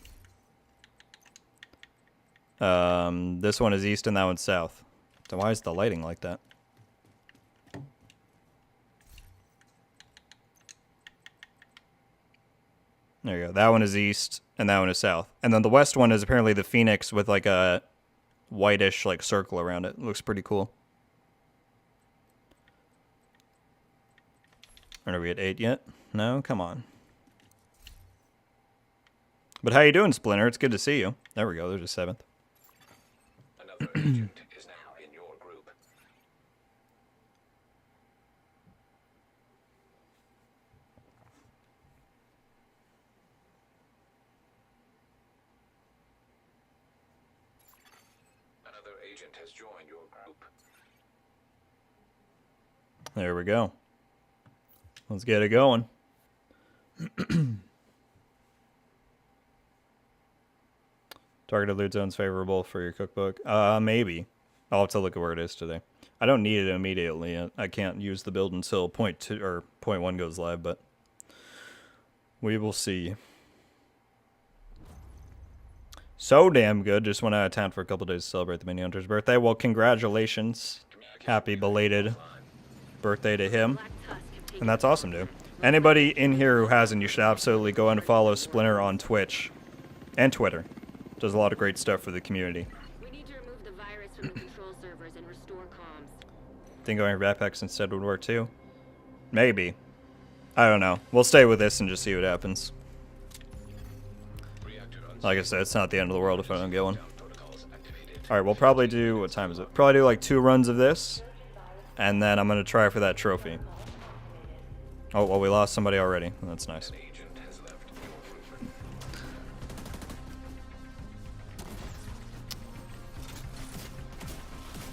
them. This one is east and that one's south. So why is the lighting like that? There you go. That one is east and that one is south. And then the west one is apparently the Phoenix with like a whitish like circle around it. It looks pretty cool. Are we at 8 yet? No? Come on. But how you doing, Splinter? It's good to see you. There we go. There's a 7th. Another agent is now in your group. Another agent has joined your group. There we go. Let's get it going. Targeted loot zone's favorable for your cookbook. Maybe. I'll have to look at where it is today. I don't need it immediately. I can't use the build until point 2 or point 1 goes live, but we will see. So damn good. Just went out of town for a couple days to celebrate the Mini Hunter's birthday. Well, congratulations. Happy belated birthday to him. And that's awesome, dude. Anybody in here who hasn't, you should absolutely go and follow Splinter on Twitch and Twitter. Does a lot of great stuff for the community. We need to remove the virus from the control servers and restore comms. Think going for backpacks instead would work too? Maybe. I don't know. We'll stay with this and just see what happens. Like I said, it's not the end of the world if I don't get one. Alright, we'll probably do... What time is it? Probably do like 2 runs of this. And then I'm going to try for that trophy. Oh, well, we lost somebody already. That's nice.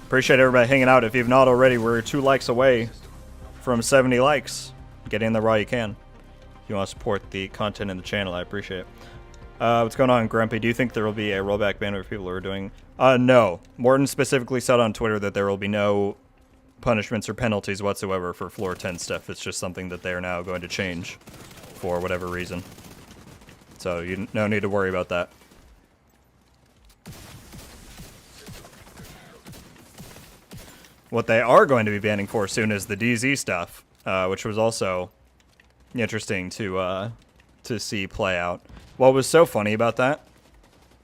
Appreciate everybody hanging out. If you've not already, we're 2 likes away from 70 likes. Get in there while you can. If you want to support the content in the channel, I appreciate it. What's going on, Grumpy? Do you think there will be a rollback ban of people who are doing... No. Morton specifically said on Twitter that there will be no punishments or penalties whatsoever for floor 10 stuff. It's just something that they are now going to change for whatever reason. So you no need to worry about that. What they are going to be banning for soon is the DZ stuff, which was also interesting to see play out. What was so funny about that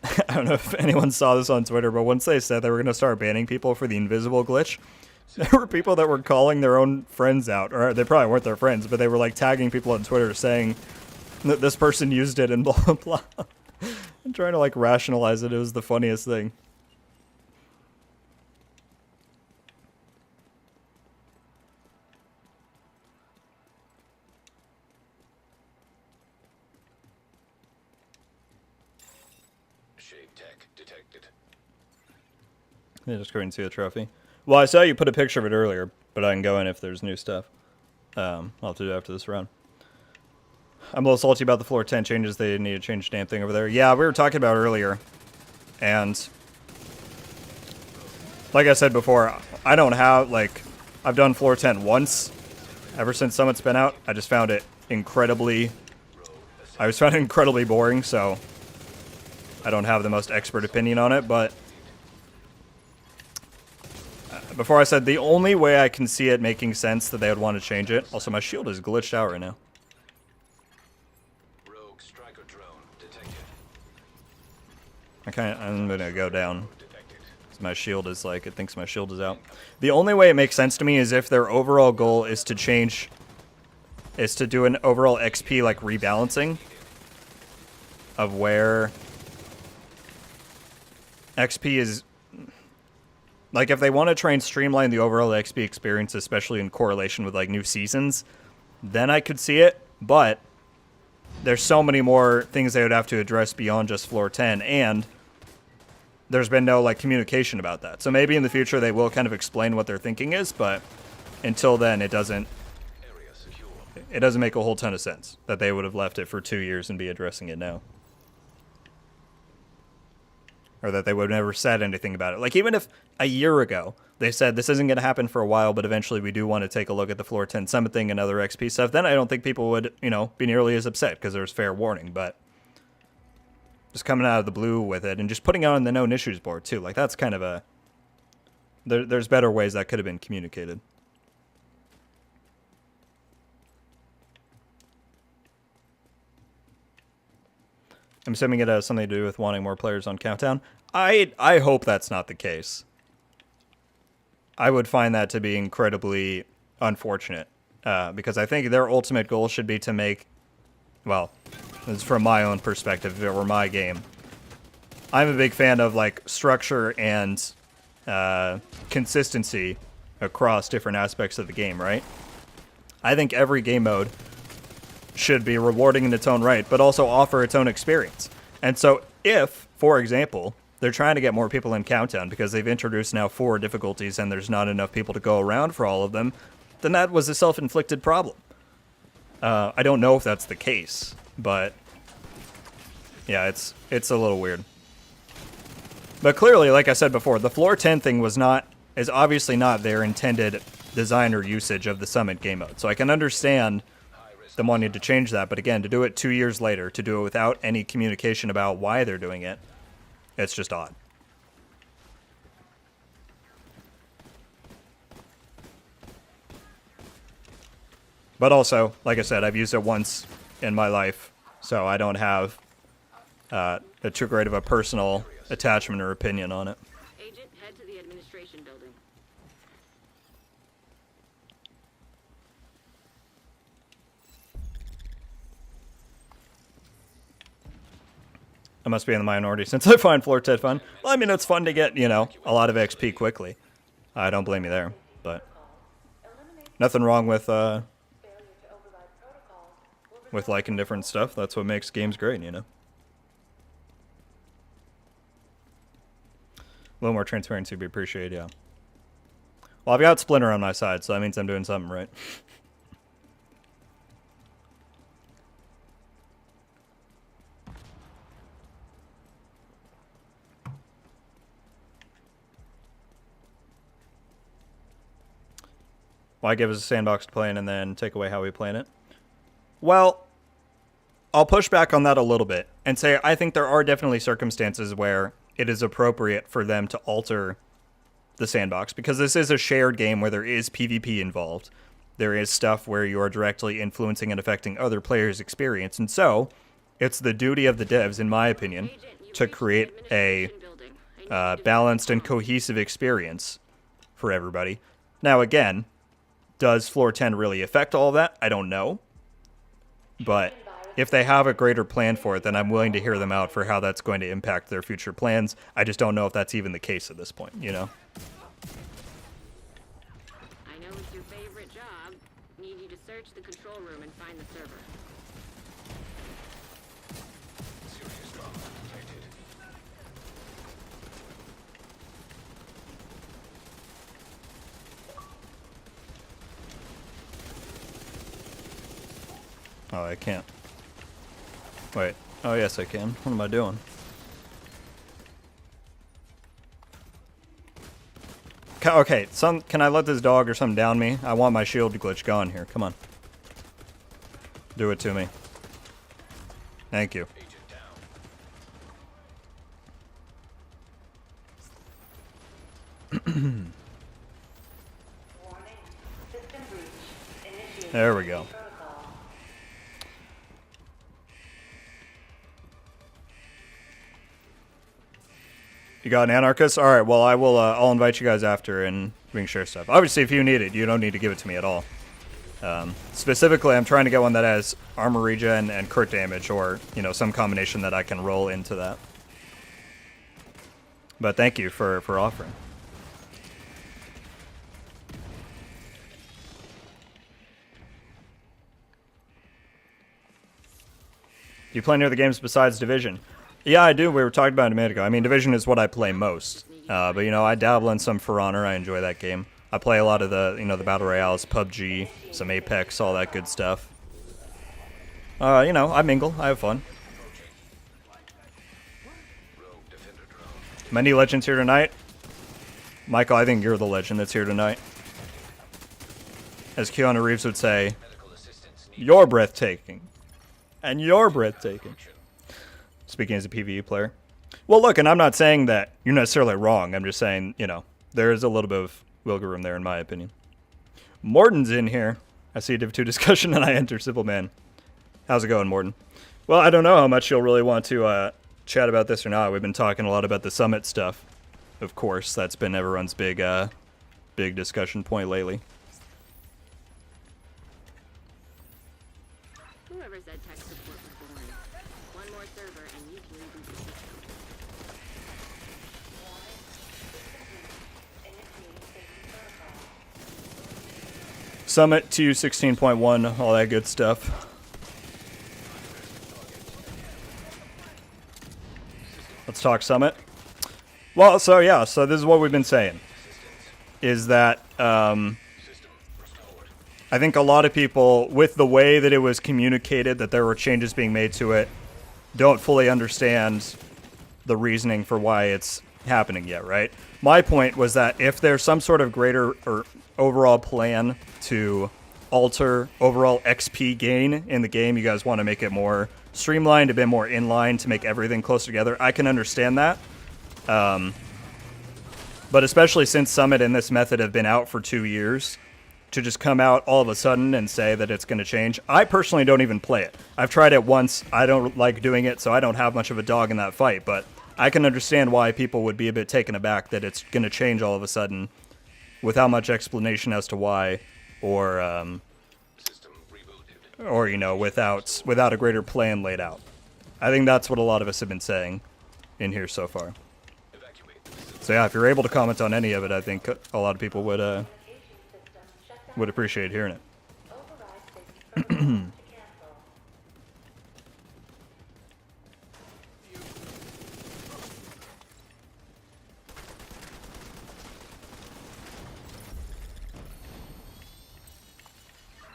I don't know if anyone saw this on Twitter, but once they said they were going to start banning people for the invisible glitch, there were people that were calling their own friends out, or they probably weren't their friends, but they were like tagging people on Twitter saying that this person used it and blah, blah, blah. I'm trying to like rationalize it. It was the funniest thing. Shade tech detected. Yeah, just couldn't see the trophy. Well, I saw you put a picture of it earlier, but I can go in if there's new stuff. I'll have to do it after this round. I'm a little salty about the floor 10 changes. They need to change the damn thing over there. Yeah, we were talking about earlier. And like I said before, I don't have, like, I've done floor 10 once. Ever since Summit's been out, I just found it incredibly boring, so I don't have the most expert opinion on it, but before I said the only way I can see it making sense that they would want to change it. Also, my shield is glitched out right now. Rogue striker drone detected. I'm gonna go down. My shield is like, it thinks my shield is out. The only way it makes sense to me is if their overall goal is to do an overall XP like rebalancing of where XP is, like if they want to try and streamline the overall XP experience, especially in correlation with like new seasons, then I could see it, but there's so many more things they would have to address beyond just floor 10, and there's been no like communication about that. So maybe in the future they will kind of explain what their thinking is, but until then it doesn't make a whole ton of sense that they would have left it for 2 years and be addressing it now. Or that they would have never said anything about it. Like even if a year ago they said this isn't going to happen for a while, but eventually we do want to take a look at the floor 10 summit thing and other XP stuff, then I don't think people would, be nearly as upset because there's fair warning, but just coming out of the blue with it and just putting it on the known issues board too. Like that's kind of a, there's better ways that could have been communicated. I'm assuming it has something to do with wanting more players on Countdown. I hope that's not the case. I would find that to be incredibly unfortunate because I think their ultimate goal should be to make, well, this is from my own perspective, if it were my game. I'm a big fan of like structure and consistency across different aspects of the game, right? I think every game mode should be rewarding in its own right, but also offer its own experience. And so if, for example, they're trying to get more people in Countdown because they've introduced now 4 difficulties and there's not enough people to go around for all of them, then that was a self-inflicted problem. I don't know if that's the case, but yeah, it's a little weird. But clearly, like I said before, the floor 10 thing is obviously not their intended design or usage of the Summit game mode. So I can understand them wanting to change that, but again, to do it 2 years later, to do it without any communication about why they're doing it, it's just odd. But also, like I said, I've used it once in my life, so I don't have too great of a personal attachment or opinion on it. Agent, head to the administration building. I must be in the minority since I find floor 10 fun. Well, I mean, it's fun to get, a lot of XP quickly. I don't blame you there, but nothing wrong with liking different stuff. That's what makes games great, A little more transparency would be appreciated, yeah. Well, I've got Splinter on my side, so that means I'm doing something right. Why give us a sandbox to play in and then take away how we play in it? Well, I'll push back on that a little bit and say I think there are definitely circumstances where it is appropriate for them to alter the sandbox because this is a shared game where there is PvP involved. There is stuff where you are directly influencing and affecting other players' experience. And so, it's the duty of the devs, in my opinion, to create a balanced and cohesive experience for everybody. Now, again, does floor 10 really affect all of that? I don't know. But if they have a greater plan for it, then I'm willing to hear them out for how that's going to impact their future plans. I just don't know if that's even the case at this point, you know? I know it's your favorite job. Need you to search the control room and find the server. Serious trauma detected. Oh, I can't. Wait. Oh, yes, I can. What am I doing? Okay, can I let this dog or something down me? I want my shield glitch gone here. Come on. Do it to me. Thank you. Agent down. There we go. You got an anarchist? All right. Well, I'll invite you guys after, and we can share stuff. Obviously, if you need it, you don't need to give it to me at all. Specifically, I'm trying to get one that has armor regen and crit damage, or some combination that I can roll into that. But thank you for offering. Do you play any other games besides Division? Yeah, I do. We were talking about it a minute ago. I mean, Division is what I play most. But, I dabble in some For Honor. I enjoy that game. I play a lot of the, the Battle Royales, PUBG, some Apex, all that good stuff. I mingle. I have fun. Many legends here tonight. Michael, I think you're the legend that's here tonight. As Keanu Reeves would say, you're breathtaking. And you're breathtaking. Speaking as a PvE player. Well, look, and I'm not saying that you're necessarily wrong. I'm just saying, there is a little bit of wiggle room there, in my opinion. Morton's in here. I see a Div 2 discussion, and I enter Simple Man. How's it going, Morton? Well, I don't know how much you'll really want to chat about this or not. We've been talking a lot about the Summit stuff. Of course, that's been everyone's big discussion point lately. Whoever said tech support was boring. One more server and you can reboot the system. Summit TU16.1, all that good stuff. Let's talk Summit. Well, so this is what we've been saying. Is that I think a lot of people, with the way that it was communicated that there were changes being made to it, don't fully understand the reasoning for why it's happening yet, right? My point was that if there's some sort of greater or overall plan to alter overall XP gain in the game, you guys want to make it more streamlined, a bit more inline to make everything closer together, I can understand that. But especially since Summit and this method have been out for 2 years, to just come out all of a sudden and say that it's going to change. I personally don't even play it. I've tried it once. I don't like doing it, so I don't have much of a dog in that fight. But I can understand why people would be a bit taken aback that it's going to change all of a sudden without much explanation as to why, or System rebooted. without a greater plan laid out. I think that's what a lot of us have been saying in here so far. Evacuate the facility. So yeah, if you're able to comment on any of it, I think a lot of people would appreciate hearing it.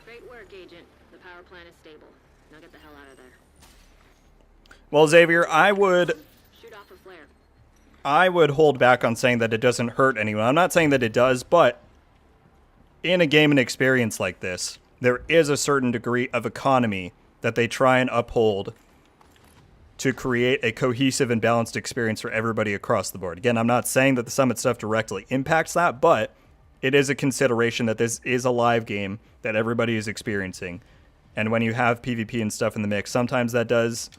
Great work, Agent. The power plant is stable. Now get the hell out of there. Well, Xavier, I would Shoot off a flare. hold back on saying that it doesn't hurt anyone. I'm not saying that it does, but in a game and experience like this, there is a certain degree of economy that they try and uphold to create a cohesive and balanced experience for everybody across the board. Again, I'm not saying that the Summit stuff directly impacts that, but it is a consideration that this is a live game that everybody is experiencing. And when you have PvP and stuff in the mix, sometimes that does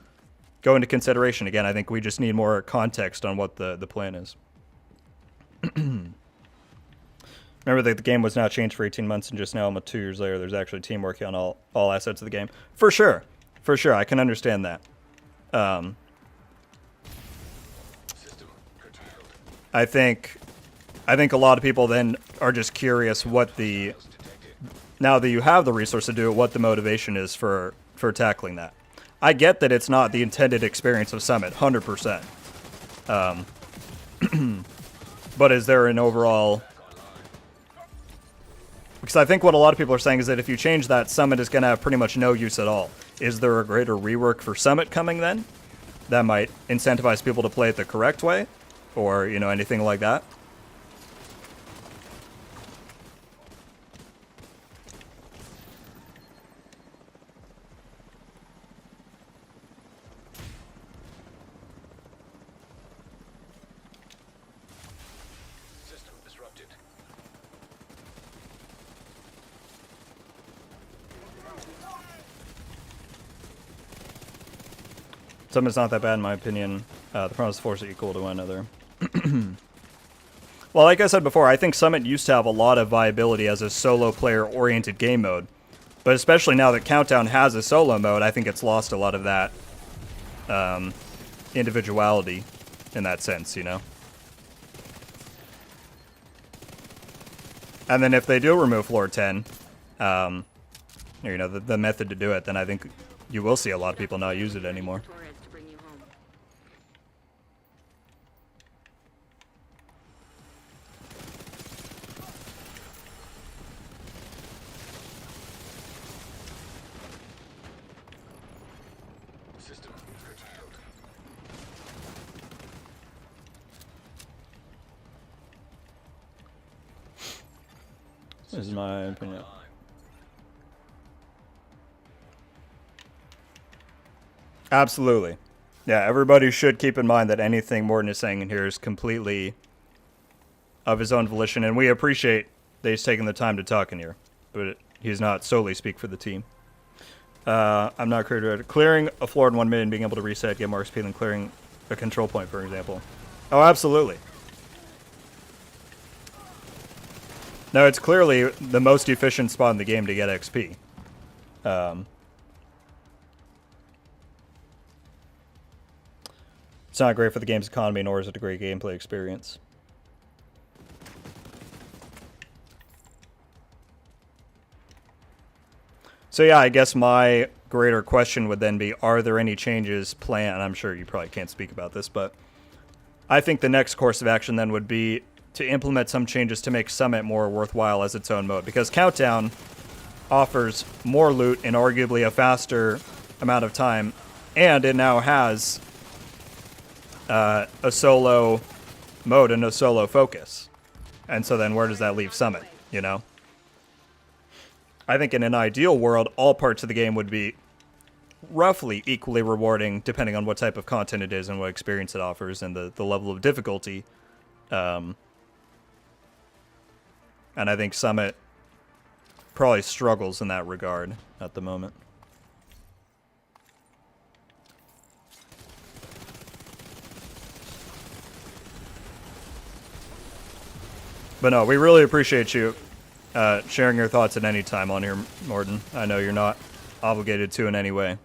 go into consideration. Again, I think we just need more context on what the plan is. Remember that the game was not changed for 18 months and just now, almost 2 years later, there's actually a team working on all assets of the game. For sure. For sure. I can understand that. I think a lot of people then are just curious what the, now that you have the resource to do it, what the motivation is for tackling that. I get that it's not the intended experience of Summit, 100%. But is there an overall... Because I think what a lot of people are saying is that if you change that, Summit is going to have pretty much no use at all. Is there a greater rework for Summit coming then? That might incentivize people to play it the correct way? Or, you know, anything like that? System disrupted. Summit's not that bad in my opinion. The Promise Force are equal to one another. Well, like I said before, I think Summit used to have a lot of viability as a solo player-oriented game mode. But especially now that Countdown has a solo mode, I think it's lost a lot of that individuality in that sense, you know? And then if they do remove Floor 10, or, you know, the method to do it, then I think you will see a lot of people not use it anymore. Torres to bring you home. System curtailed. This is my opinion. Absolutely. Yeah, everybody should keep in mind that anything Morton is saying in here is completely of his own volition, and we appreciate that he's taking the time to talk in here, but he's not solely speak for the team. I'm not creative. Clearing a floor in 1 minute and being able to reset, get more XP than clearing a control point, for example. Oh, absolutely. No, it's clearly the most efficient spot in the game to get XP. It's not great for the game's economy, nor is it a great gameplay experience. So yeah, I guess my greater question would then be, are there any changes planned? And I'm sure you probably can't speak about this, but I think the next course of action then would be to implement some changes to make Summit more worthwhile as its own mode. Because Countdown offers more loot in arguably a faster amount of time, and it now has a solo mode and a solo focus. And so then where does that leave Summit, you know? I think in an ideal world, all parts of the game would be roughly equally rewarding depending on what type of content it is and what experience it offers and the level of difficulty. And I think Summit probably struggles in that regard at the moment. But no, we really appreciate you sharing your thoughts at any time on here, Morton. I know you're not obligated to in any way.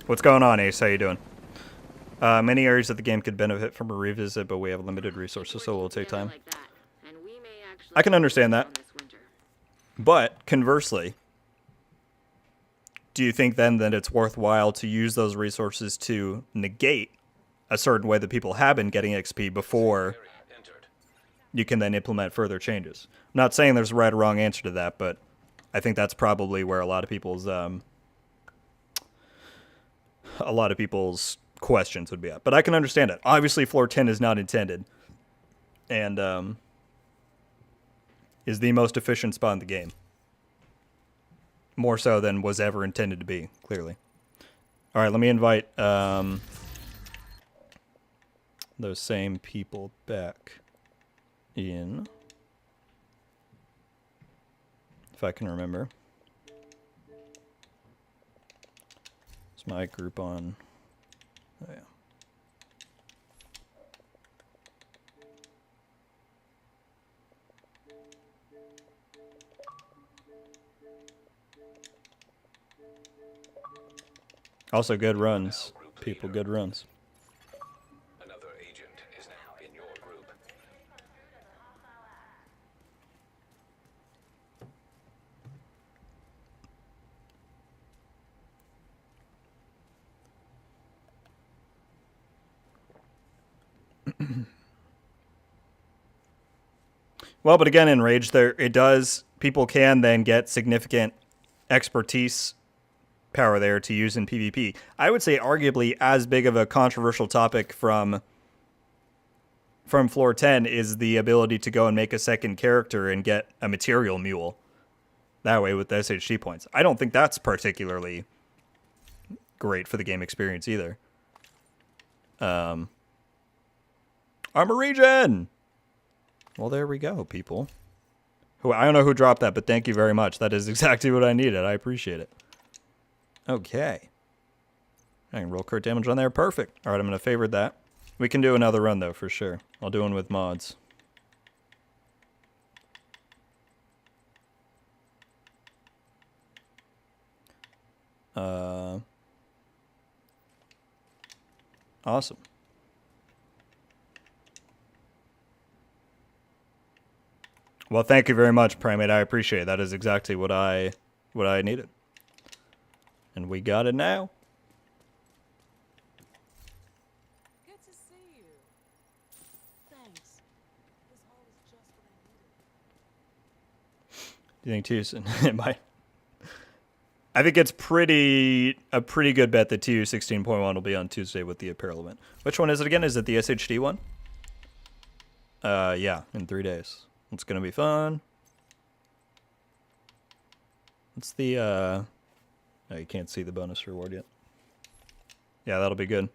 What's going on, Ace? How you doing? Many areas of the game could benefit from a revisit, but we have limited resources, so it will take time. I can understand that. But, conversely, do you think then that it's worthwhile to use those resources to negate a certain way that people have been getting XP before you can then implement further changes? I'm not saying there's a right or wrong answer to that, but I think that's probably where a lot of people's questions would be at. But I can understand it. Obviously, floor 10 is not intended, and is the most efficient spot in the game. More so than was ever intended to be, clearly. All right, let me invite those same people back in, if I can remember. Is my group on? Oh, yeah. Also, good runs. People, good runs. Another agent is now in your group. Well, but again, in Rage, people can then get significant expertise power there to use in PvP. I would say arguably as big of a controversial topic from floor 10 is the ability to go and make a second character and get a material mule. That way with the SHD points. I don't think that's particularly great for the game experience either. Armor regen! Well, there we go, people. I don't know who dropped that, but thank you very much. That is exactly what I needed. I appreciate it. Okay. I can roll crit damage on there. Perfect. All right, I'm going to favorite that. We can do another run, though, for sure. I'll do one with mods. Awesome. Well, thank you very much, Primate. I appreciate it. That is exactly what I needed. And we got it now. Good to see you. Thanks. This hall is just what I needed. Do you think Tucson it might? I think it's a pretty good bet that TU16.1 will be on Tuesday with the apparel event. Which one is it again? Is it the SHD one? Yeah, in 3 days. It's gonna be fun. What's the oh, you can't see the bonus reward yet. Yeah, that'll be good.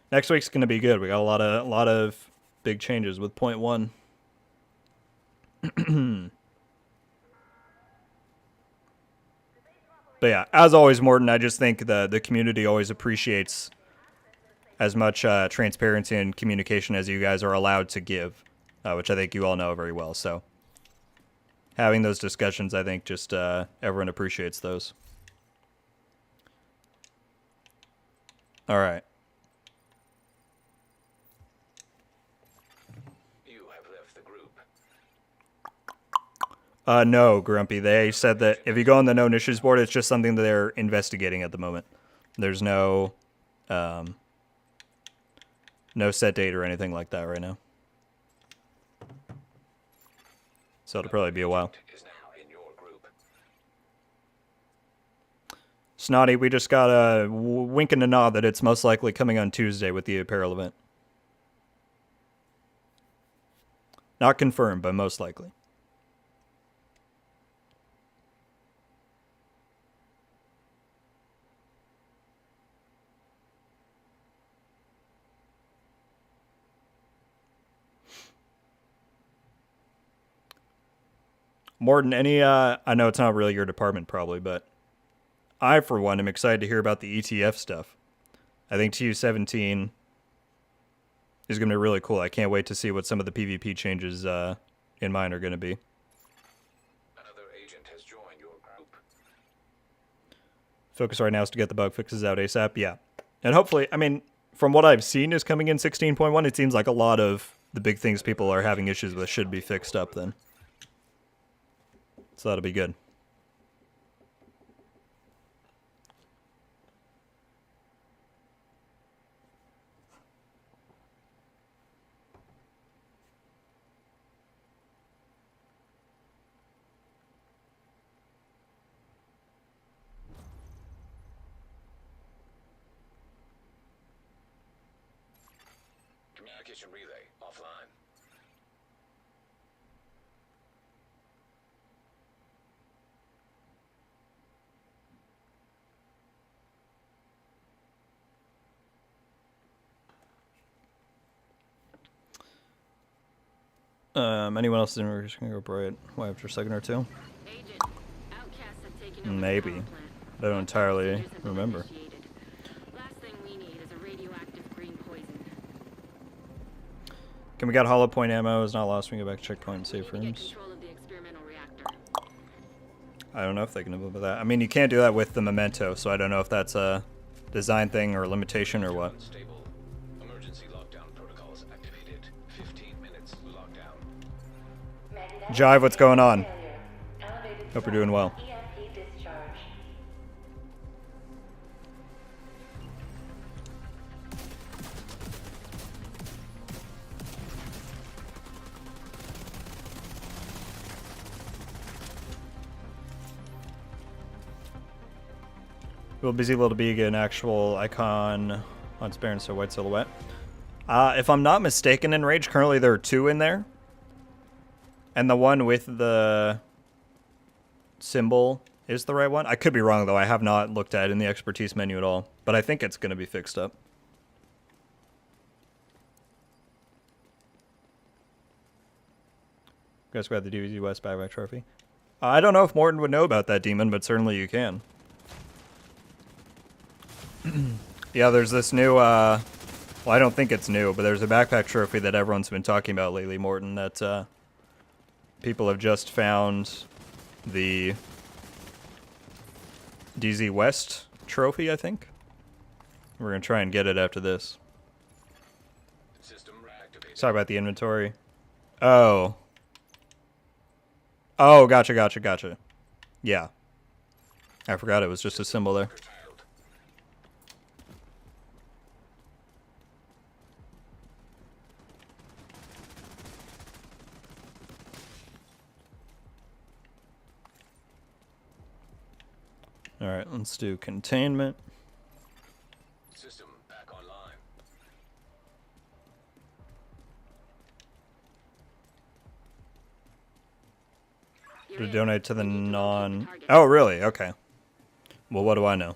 Next week's gonna be good. We got a lot of big changes with 0.1. But yeah, as always, Morton, I just think the community always appreciates as much transparency and communication as you guys are allowed to give, which I think you all know very well. So having those discussions, I think just everyone appreciates those. All right. You have left the group. No, Grumpy. They said that if you go on the known issues board, it's just something that they're investigating at the moment. There's no set date or anything like that right now. So it'll probably be a while. Is now in your group. Snotty, we just got a wink and a nod that it's most likely coming on Tuesday with the apparel event. Not confirmed, but most likely. Morton, I know it's not really your department probably, but I, for one, am excited to hear about the ETF stuff. I think TU17 is going to be really cool. I can't wait to see what some of the PvP changes in mine are going to be. Another agent has joined your group. Focus right now is to get the bug fixes out ASAP. Yeah. And hopefully, I mean, from what I've seen is coming in 16.1, it seems like a lot of the big things people are having issues with should be fixed up then. So that'll be good. Communication relay offline. Anyone else in we're just gonna go bright. Why after a second or two? Agent, outcasts have taken over Maybe. the power plant. I don't entirely Procedures have been remember. initiated. Last thing we need is a radioactive green poison. Can we get hollow point ammo? It's not lost. We can go back to checkpoint and save We need to get rooms. control of the experimental reactor. I don't know if they can implement that. I mean, you can't do that with the memento, so I don't know if that's a design thing or a limitation or what. Unstable. Emergency lockdown protocols activated. 15 minutes lockdown. Jive, what's going on? Failure. Elevated Hope you're doing well. EMP discharge. Will Busy Little Bee get an actual icon on spare and so white silhouette? If I'm not mistaken, in Rage, currently there are 2 in there. And the one with the symbol is the right one. I could be wrong, though. I have not looked at it in the expertise menu at all. But I think it's going to be fixed up. You guys grab the DVZ West backpack trophy. I don't know if Morton would know about that demon, but certainly you can. Yeah, there's this new, well, I don't think it's new, but there's a backpack trophy that everyone's been talking about lately, Morton, that people have just found the DZ West trophy, I think. We're going to try and get it after this. System reactivated. Sorry about the inventory. Oh. Oh, gotcha. Yeah. I forgot it was just a symbol there. Curtailed. Alright, let's do containment. System back online. You're To in. donate to the We need to locate the non... target. Oh, really? Okay. Well, what do I know?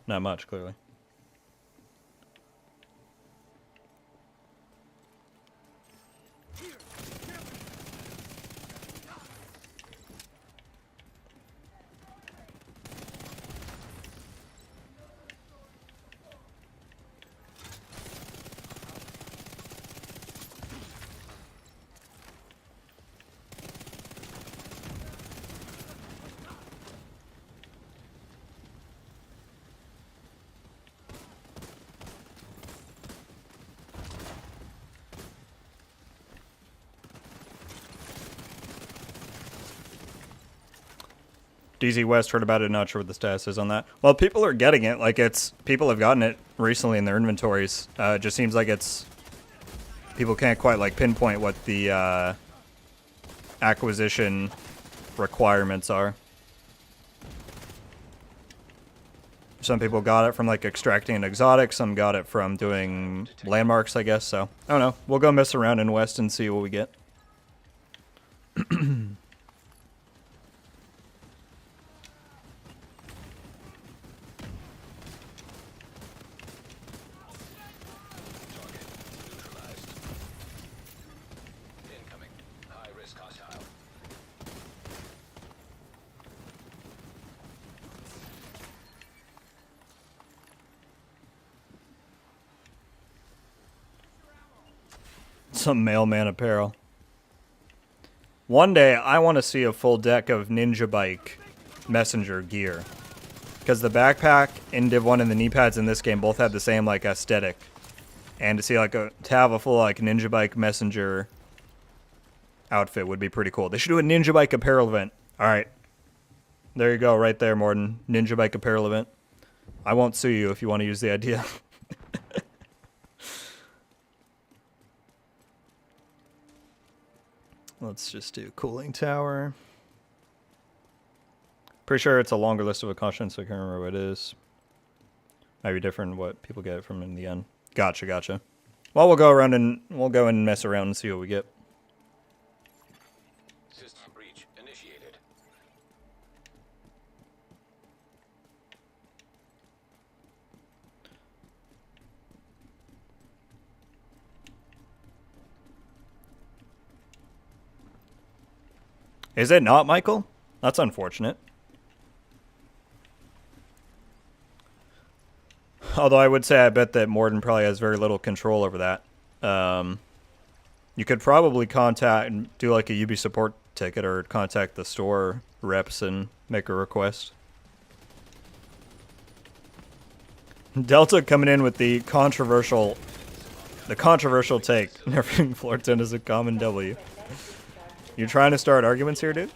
Not much, clearly. DZ West heard about it, not sure what the status is on that. Well, people are getting it. Like, people have gotten it recently in their inventories. It just seems like people can't quite, like, pinpoint what the acquisition requirements are. Some people got it from, like, extracting an exotic. Some got it from doing landmarks, I guess. So, I don't know. We'll go mess around in West and see what we get. Target neutralized. Incoming. High risk hostile. Some mailman apparel. One day, I want to see a full deck of Ninja Bike messenger gear. Because the backpack in Div 1 and the knee pads in this game both have the same, like, aesthetic. And to see, like, to have a full, like, Ninja Bike messenger outfit would be pretty cool. They should do a Ninja Bike apparel event. Alright. There you go, right there, Morton. Ninja Bike apparel event. I won't sue you if you want to use the idea. Let's just do cooling tower. Pretty sure it's a longer list of accomplishments, so I can't remember what it is. Might be different what people get from in the end. Gotcha. Well, we'll go and mess around and see what we get. System breach initiated. Is it not, Michael? That's unfortunate. Although I would say I bet that Morden probably has very little control over that. You could probably contact and do like a UB support ticket or contact the store reps and make a request. Delta coming in with the controversial take. Nerfing floor 10 is a common W. You trying to start arguments here, dude?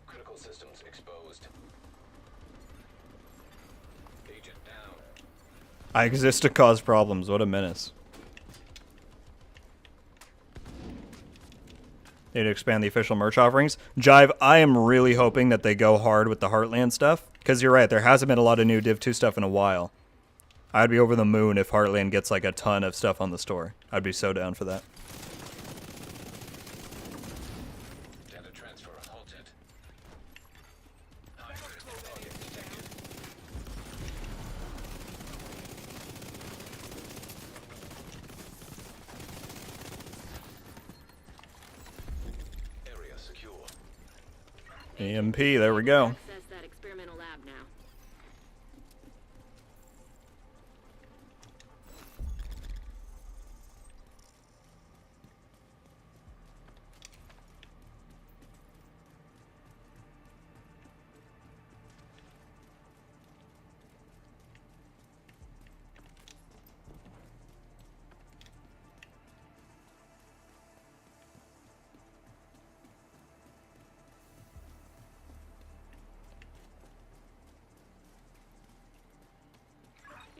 Critical systems exposed. Agent down. I exist to cause problems. What a menace. Need to expand the official merch offerings. Jive, I am really hoping that they go hard with the Heartland stuff. Because you're right, there hasn't been a lot of new Div 2 stuff in a while. I'd be over the moon if Heartland gets like a ton of stuff on the store. I'd be so down for that. Data transfer halted. High critical volume detected. Area secure. EMP, there we go. Access that experimental lab now.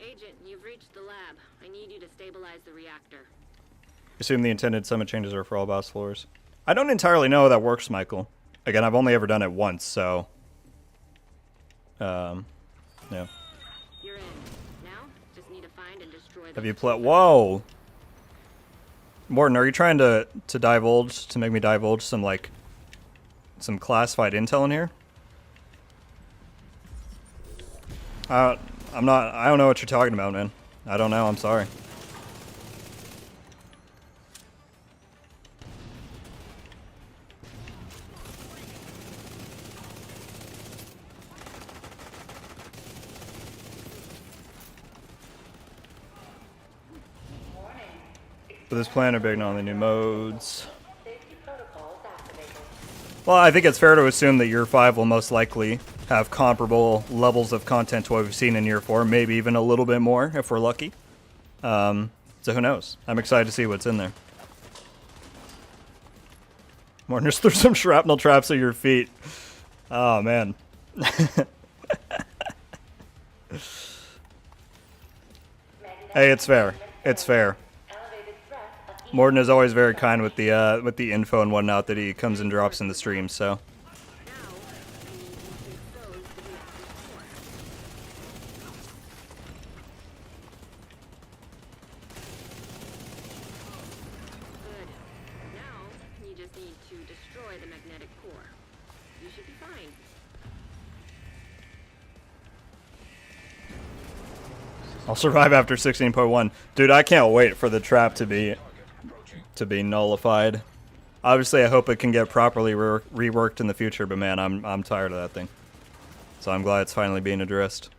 Agent, you've reached the lab. I need you to stabilize the reactor. Assume the intended summit changes are for all boss floors. I don't entirely know how that works, Michael. Again, I've only ever done it once, so... yeah. You're in. Now, just need to find and destroy the... Have you played? Whoa! Morton, are you trying to divulge, to make me divulge some, like, some classified intel in here? I don't know what you're talking about, man. I don't know, I'm sorry. For this plan, are big on the new modes. Well, I think it's fair to assume that Year 5 will most likely have comparable levels of content to what we've seen in Year 4, maybe even a little bit more if we're lucky. So who knows? I'm excited to see what's in there. Morton just threw some shrapnel traps at your feet. Oh, man. Hey, it's fair. It's fair. Morton is always very kind with the info and whatnot that he comes and drops in the stream, so. Now, I need you to expose the reactor's core. Good. Now, you just need to destroy the magnetic core. You should be fine. I'll survive after 16.1. Dude, I can't wait for the trap to be nullified. Obviously, I hope it can get properly reworked in the future, but man, I'm tired of that thing. So I'm glad it's finally being addressed.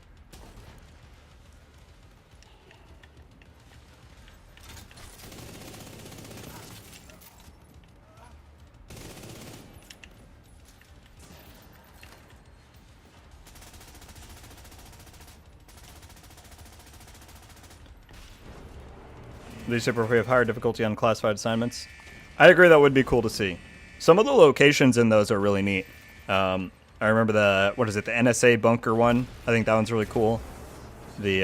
These if we have higher difficulty on classified assignments. I agree, that would be cool to see. Some of the locations in those are really neat. I remember the NSA bunker one. I think that one's really cool. The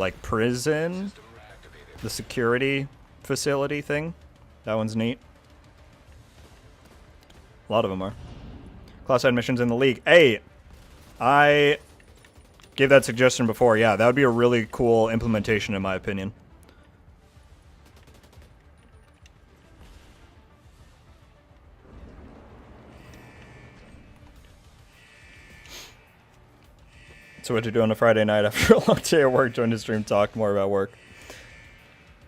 like prison, the security facility thing. That one's neat. A lot of them are. Classified missions in the League. Hey, I gave that suggestion before. Yeah, that would be a really cool implementation in my opinion. So what you do on a Friday night after a long day of work? Join the stream, talk more about work.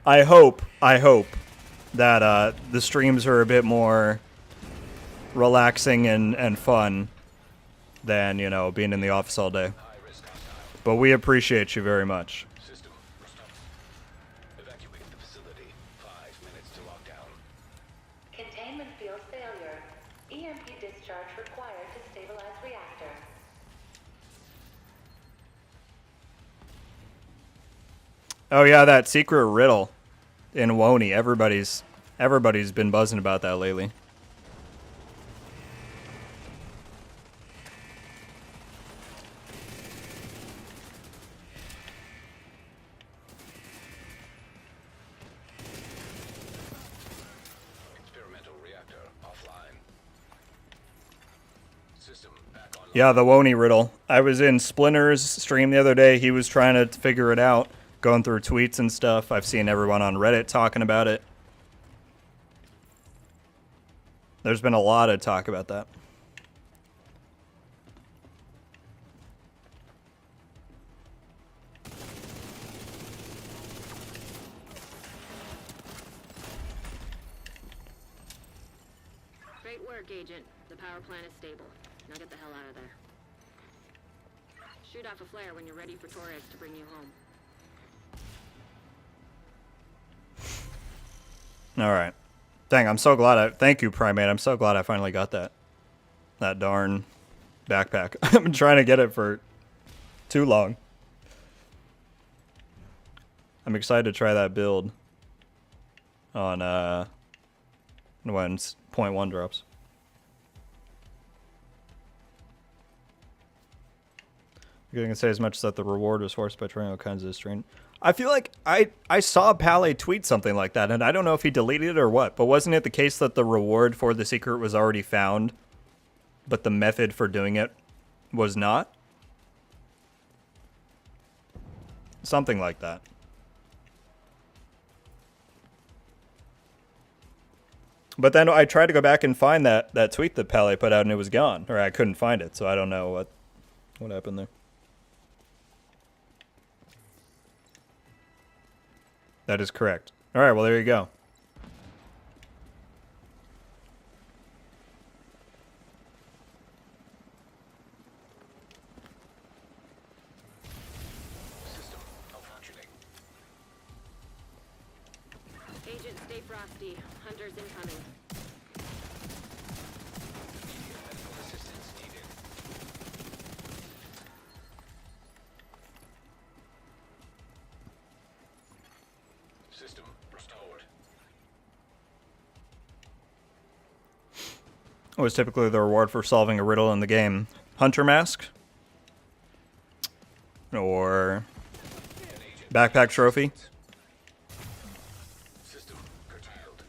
I hope that the streams are a bit more relaxing and fun than, you know, being in the office all day. But we appreciate you very much. System restored. Evacuate the facility. 5 minutes to lockdown. Containment field failure. EMP discharge required to stabilize reactor. Oh yeah, that secret riddle in Woney. Everybody's been buzzing about that lately. Experimental reactor offline. System back online. Yeah, the Woney riddle. I was in Splinter's stream the other day. He was trying to figure it out, going through tweets and stuff. I've seen everyone on Reddit talking about it. There's been a lot of talk about that. Great work, Agent. The power plant is stable. Now get the hell out of there. Shoot off a flare when you're ready for Torres to bring you home. All right. Dang, I'm so glad thank you, Primate. I'm so glad I finally got that darn backpack. I've been trying to get it for too long. I'm excited to try that build on when .1 drops. You can say as much as that the reward was forced by trying all kinds of strain. I feel like I saw Pale tweet something like that, and I don't know if he deleted it or what, but wasn't it the case that the reward for the secret was already found, but the method for doing it was not? Something like that. But then I tried to go back and find that tweet that Pele put out, and it was gone, or I couldn't find it, so I don't know what happened there. That is correct. All right, well, there you go. System malfunctioning. Agent, stay frosty. Hunters incoming. Medical assistance needed. System restored. What was typically the reward for solving a riddle in the game? Hunter mask? Or backpack trophy? System curtailed.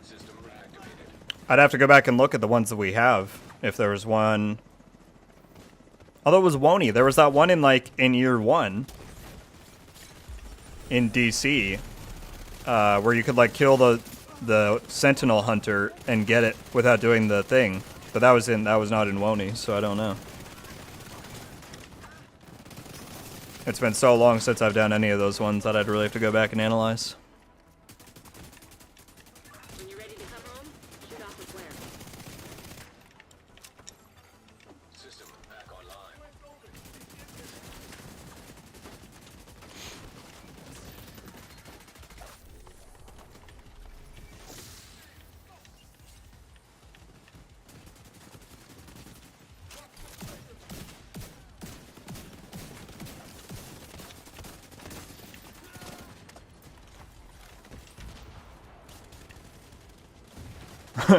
System reactivated. I'd have to go back and look at the ones that we have. If there was one... Although it was Woney. There was that one in year 1. In DC. Where you could kill the Sentinel Hunter and get it without doing the thing. But that was not in Woney, so I don't know. It's been so long since I've done any of those ones that I'd really have to go back and analyze. When you're ready to come home, shoot off a flare. System back online.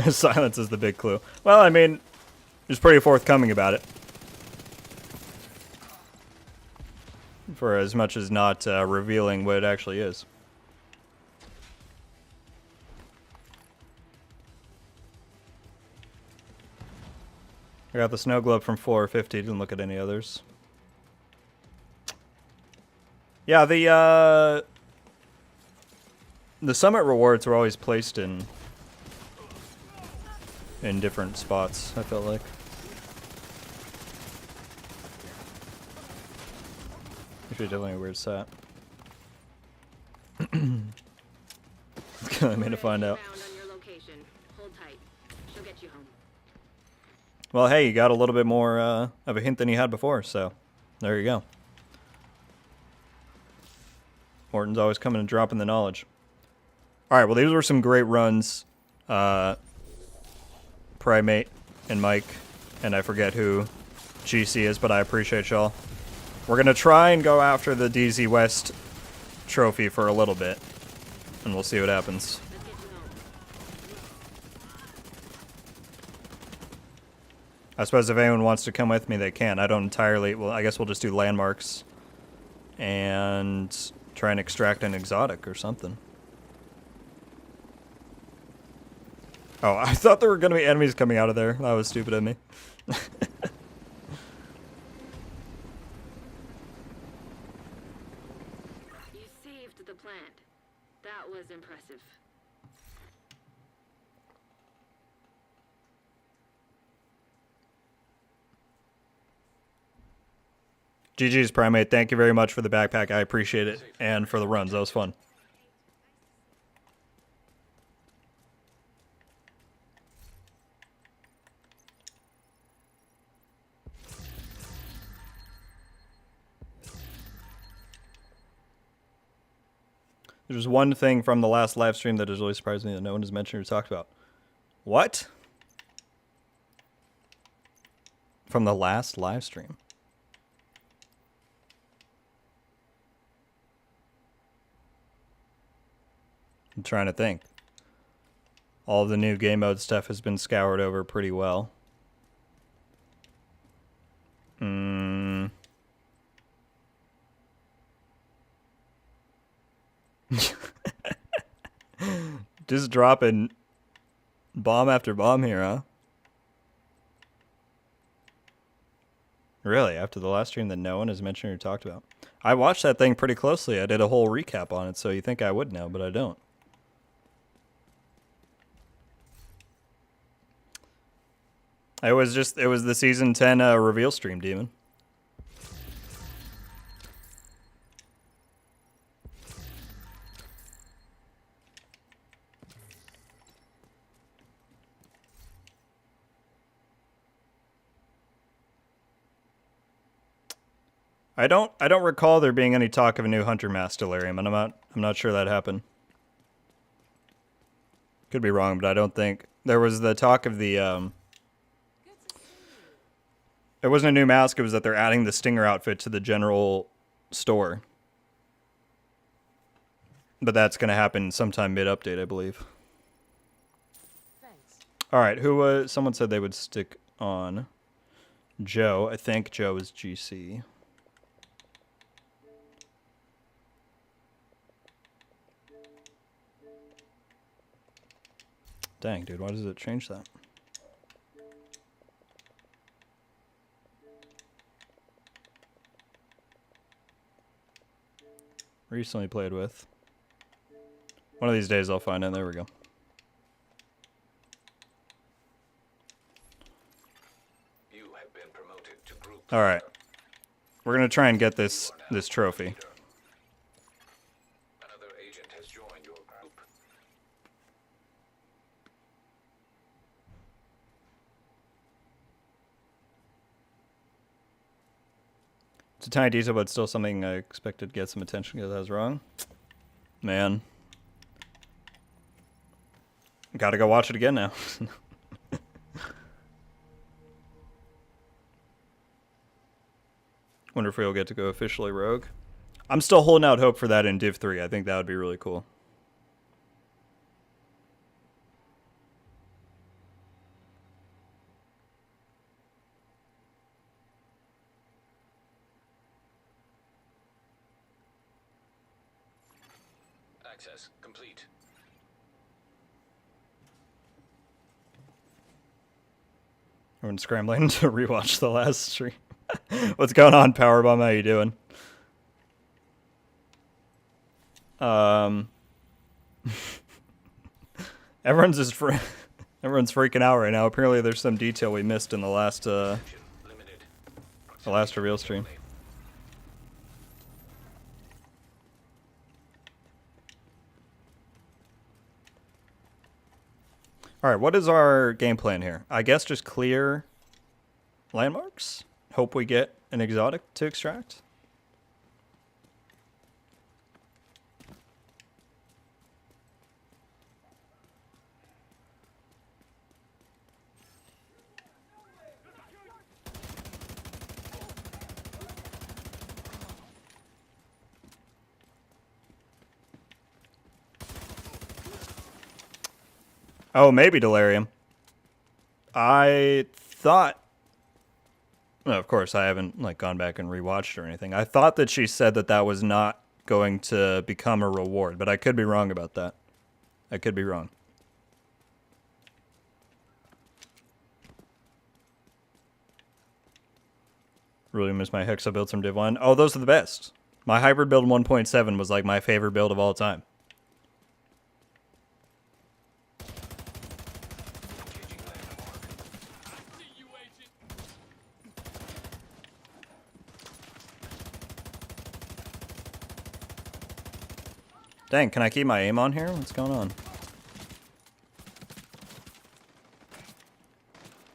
Silence is the big clue. Well, I mean, it's pretty forthcoming about it. For as much as not revealing what it actually is. I got the snow globe from floor 50. Didn't look at any others. Yeah, the summit rewards were always placed in different spots, I felt like. Actually, definitely a weird set. It's killing me to find out. Found on your location. Hold tight. She'll get you home. Well, hey, you got a little bit more of a hint than you had before, so there you go. Morton's always coming and dropping the knowledge. All right, well, these were some great runs. Primate and Mike, and I forget who GC is, but I appreciate y'all. We're going to try and go after the DZ West trophy for a little bit, and we'll see what happens. Let's get you home. I suppose if anyone wants to come with me, they can. I don't entirely... Well, I guess we'll just do landmarks and try and extract an exotic or something. Oh, I thought there were going to be enemies coming out of there. That was stupid of me. You saved the plant. That was impressive. GG's, Primate. Thank you very much for the backpack. I appreciate it. And for the runs. That was fun. There's one thing from the last live stream that has really surprised me that no one has mentioned or talked about. What? From the last live stream? I'm trying to think. All of the new game mode stuff has been scoured over pretty well. Just dropping bomb after bomb here, huh? Really? After the last stream that no one has mentioned or talked about? I watched that thing pretty closely. I did a whole recap on it, so you think I would know, but I don't. It was the season 10 reveal stream, Demon. I don't recall there being any talk of a new Hunter Mass Delirium, and I'm not sure that happened. Could be wrong, but I don't think there was the talk of the It wasn't a new mask, it was that they're adding the Stinger outfit to the general store. But that's going to happen sometime mid-update, I believe. Thanks. All right, who someone said they would stick on Joe. I think Joe is GC. Dang, dude, why does it change that? Recently played with. One of these days I'll find it. There we go. You have been promoted to group. All right. We're going to try and get this trophy. Another agent has joined your group. It's a tiny detail, but still something I expected to get some attention because I was wrong. Man. Gotta go watch it again now. Wonder if we'll get to go officially rogue. I'm still holding out hope for that in Div 3. I think that would be really cool. Access complete. Everyone's scrambling to rewatch the last stream. What's going on, Powerbomb? How you doing? Everyone's just everyone's freaking out right now. Apparently, there's some detail we missed in the last reveal stream. All right, what is our game plan here? I guess just clear landmarks. Hope we get an exotic to extract. Oh, maybe Delirium. I thought... Well, of course, I haven't like gone back and rewatched or anything. I thought that she said that that was not going to become a reward, but I could be wrong about that. I could be wrong. Really miss my Hexa builds from Div 1. Oh, those are the best. My hybrid build 1.7 was like my favorite build of all time. Dang, can I keep my aim on here? What's going on?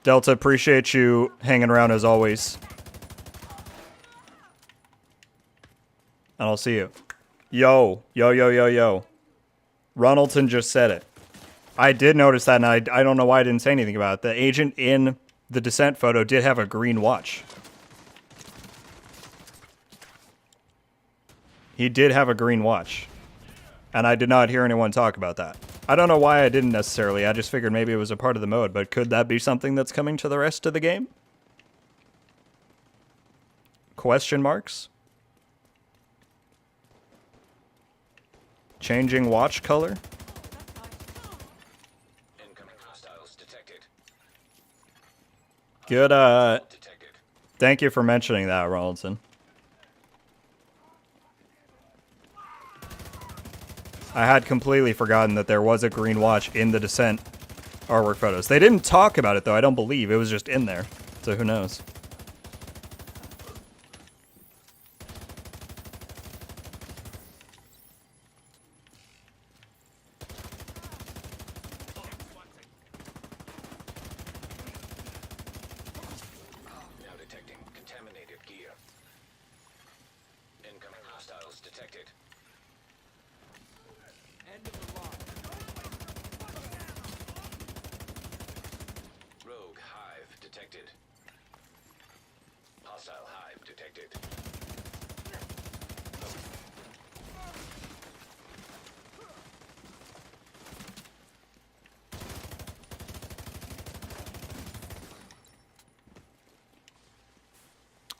Delta, appreciate you hanging around as always. And I'll see you. Yo. Ronaldson just said it. I did notice that, and I don't know why I didn't say anything about it. The agent in the Descent photo did have a green watch. He did have a green watch. And I did not hear anyone talk about that. I don't know why I didn't necessarily. I just figured maybe it was a part of the mode, but could that be something that's coming to the rest of the game? Question marks? Changing watch color? Incoming hostiles detected. Good, Detected. thank you for mentioning that, Ronaldson. I had completely forgotten that there was a green watch in the Descent artwork photos. They didn't talk about it, though, I don't believe. It was just in there. So who knows? Now detecting contaminated gear. Incoming hostiles detected. Rogue hive detected. Hostile hive detected.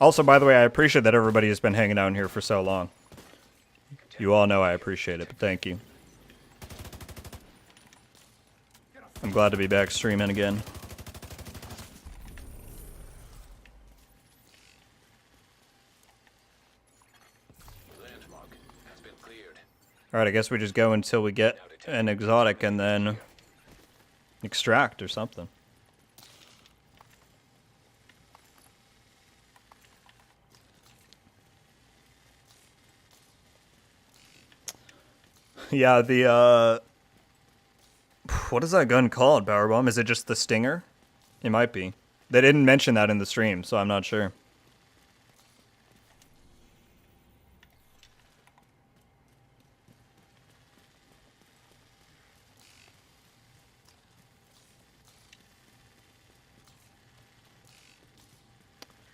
Also, by the way, I appreciate that everybody has been hanging out in here for so long. You all know I appreciate it, but thank you. I'm glad to be back streaming again. Landmark has been cleared. Alright, I guess we just go until we get an exotic and then extract or something. Yeah, the, what is that gun called, Powerbomb? Is it just the Stinger? It might be. They didn't mention that in the stream, so I'm not sure.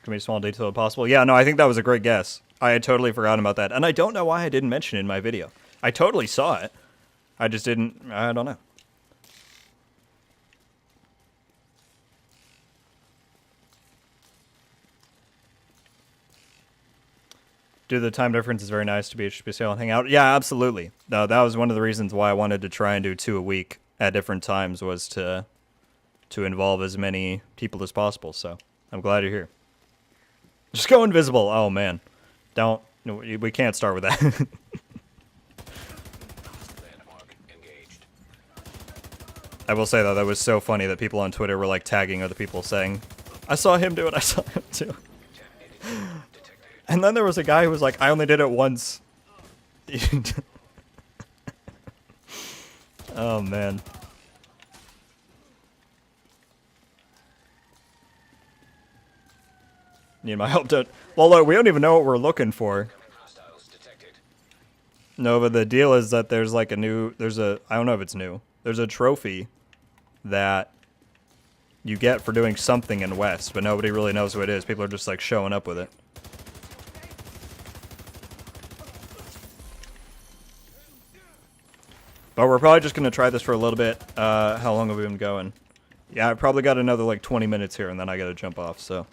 Can be a small detail if possible. Yeah, no, I think that was a great guess. I had totally forgotten about that. And I don't know why I didn't mention it in my video. I totally saw it. I just didn't, I don't know. Due to the time difference, it's very nice to be HBCL and hang out. Yeah, absolutely. No, that was one of the reasons why I wanted to try and do 2 a week at different times, was to to involve as many people as possible. So I'm glad you're here. Just go invisible. Oh man, don't. No, we can't start with that. Landmark engaged. I will say though, that was so funny that people on Twitter were like tagging other people saying, "I saw him do it. I saw him too." And then there was a guy who was like, "I only did it once." Oh man. Need my help to... Well, look, we don't even know what we're looking for. Hostiles detected. No, but the deal is that there's like a new... There's a... I don't know if it's new. There's a trophy that you get for doing something in West, but nobody really knows what it is. People are just like showing up with it. But we're probably just going to try this for a little bit. How long have we been going? Yeah, I probably got another like 20 minutes here, and then I got to jump off, so...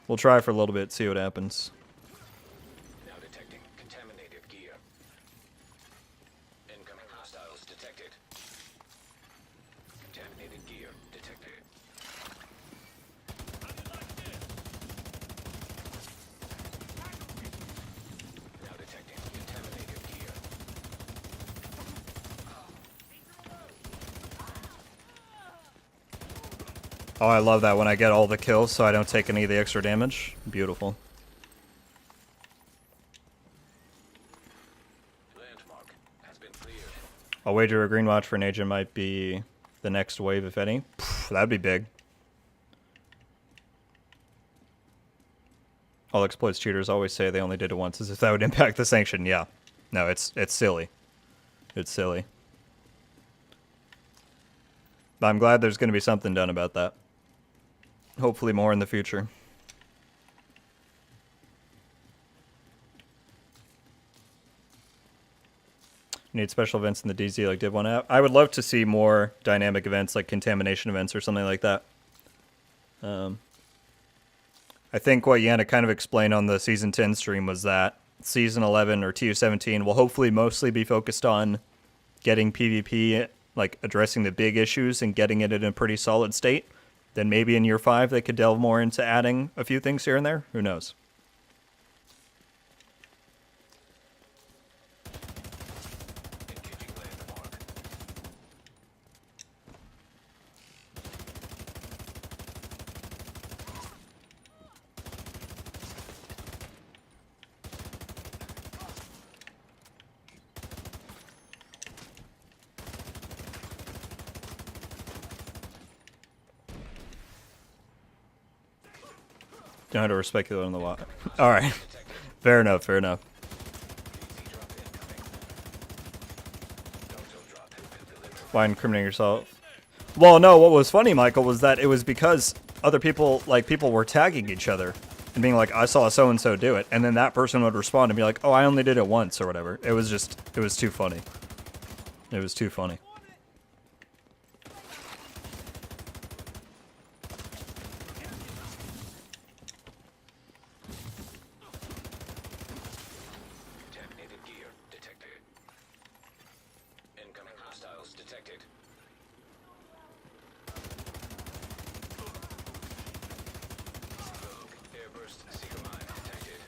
We'll try for a little bit, see what happens. Now detecting contaminated gear. Incoming hostiles detected. Contaminated gear detected. Now detecting contaminated gear. Oh, I love that when I get all the kills so I don't take any of the extra damage. Beautiful. Landmark has been cleared. I'll wager a green watch for an agent might be the next wave, if any. Pff, that'd be big. All exploits cheaters always say they only did it once, as if that would impact the sanction. Yeah. No, it's silly. It's silly. But I'm glad there's going to be something done about that. Hopefully more in the future. Need special events in the DZ like Div 1 app. I would love to see more dynamic events like contamination events or something like that. I think what Yana kind of explained on the Season 10 stream was that Season 11 or TU17 will hopefully mostly be focused on getting PvP, like addressing the big issues and getting it in a pretty solid state. Then maybe in Year 5 they could delve more into adding a few things here and there. Who knows? Engaging landmark. Don't have to respect it on the water. All right. Fair enough, fair enough. DZ drop incoming. Dorsal drop has been delivered. Why incriminate yourself? Well, no, what was funny, Michael, was that it was because other people, like, people were tagging each other and being like, I saw so-and-so do it. And then that person would respond and be like, oh, I only did it once or whatever. It was just, it was too funny. It was too funny. Contaminated gear detected. Incoming hostiles detected. Rogue airburst seeker mine detected.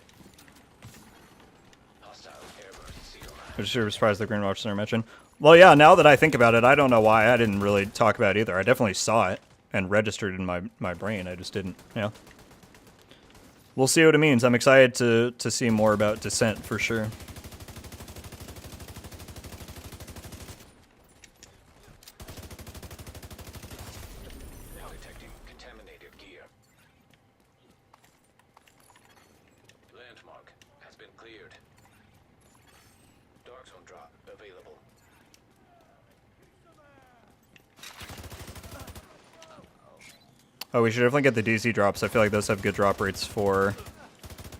Hostile airburst seeker mine. I was sure surprised the Green Watch Center mentioned. Well, yeah, now that I think about it, I don't know why I didn't really talk about it either. I definitely saw it and registered in my brain. I just didn't, yeah. We'll see what it means. I'm excited to see more about Descent for sure. Now detecting contaminated gear. Landmark has been cleared. Dark zone drop available. Oh, we should definitely get the DC drops. I feel like those have good drop rates for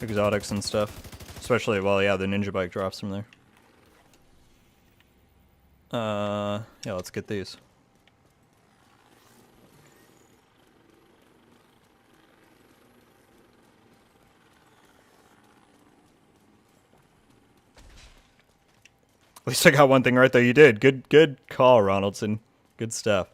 exotics and stuff. Especially, well, yeah, the ninja bike drops from there. Yeah, let's get these. At least I got one thing right there. You did. Good call, Ronaldson. Good stuff.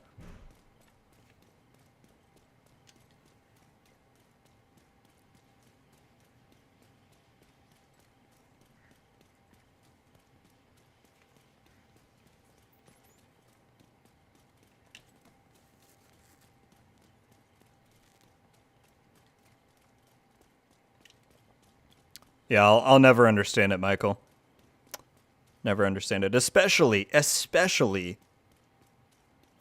Yeah, I'll never understand it, Michael. Never understand it. Especially.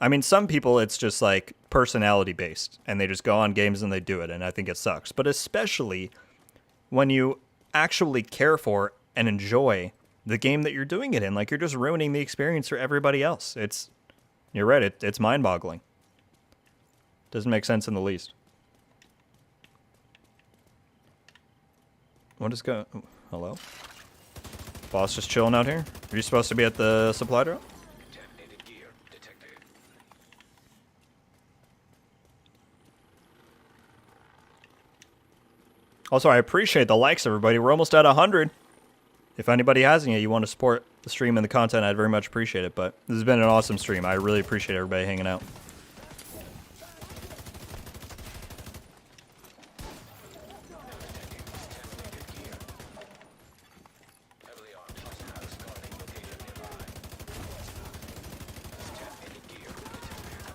I mean, some people, it's just like personality based, and they just go on games and they do it, and I think it sucks. But especially when you actually care for and enjoy the game that you're doing it in, like you're just ruining the experience for everybody else. You're right, it's mind-boggling. Doesn't make sense in the least. What is going? Hello? Boss just chilling out here? Are you supposed to be at the supply drop? Contaminated gear detected. Also, I appreciate the likes, everybody. We're almost at 100. If anybody has any, you want to support the stream and the content, I'd very much appreciate it. But this has been an awesome stream. I really appreciate everybody hanging out. Heavily armed hostiles guarding location nearby. Contaminated gear detected.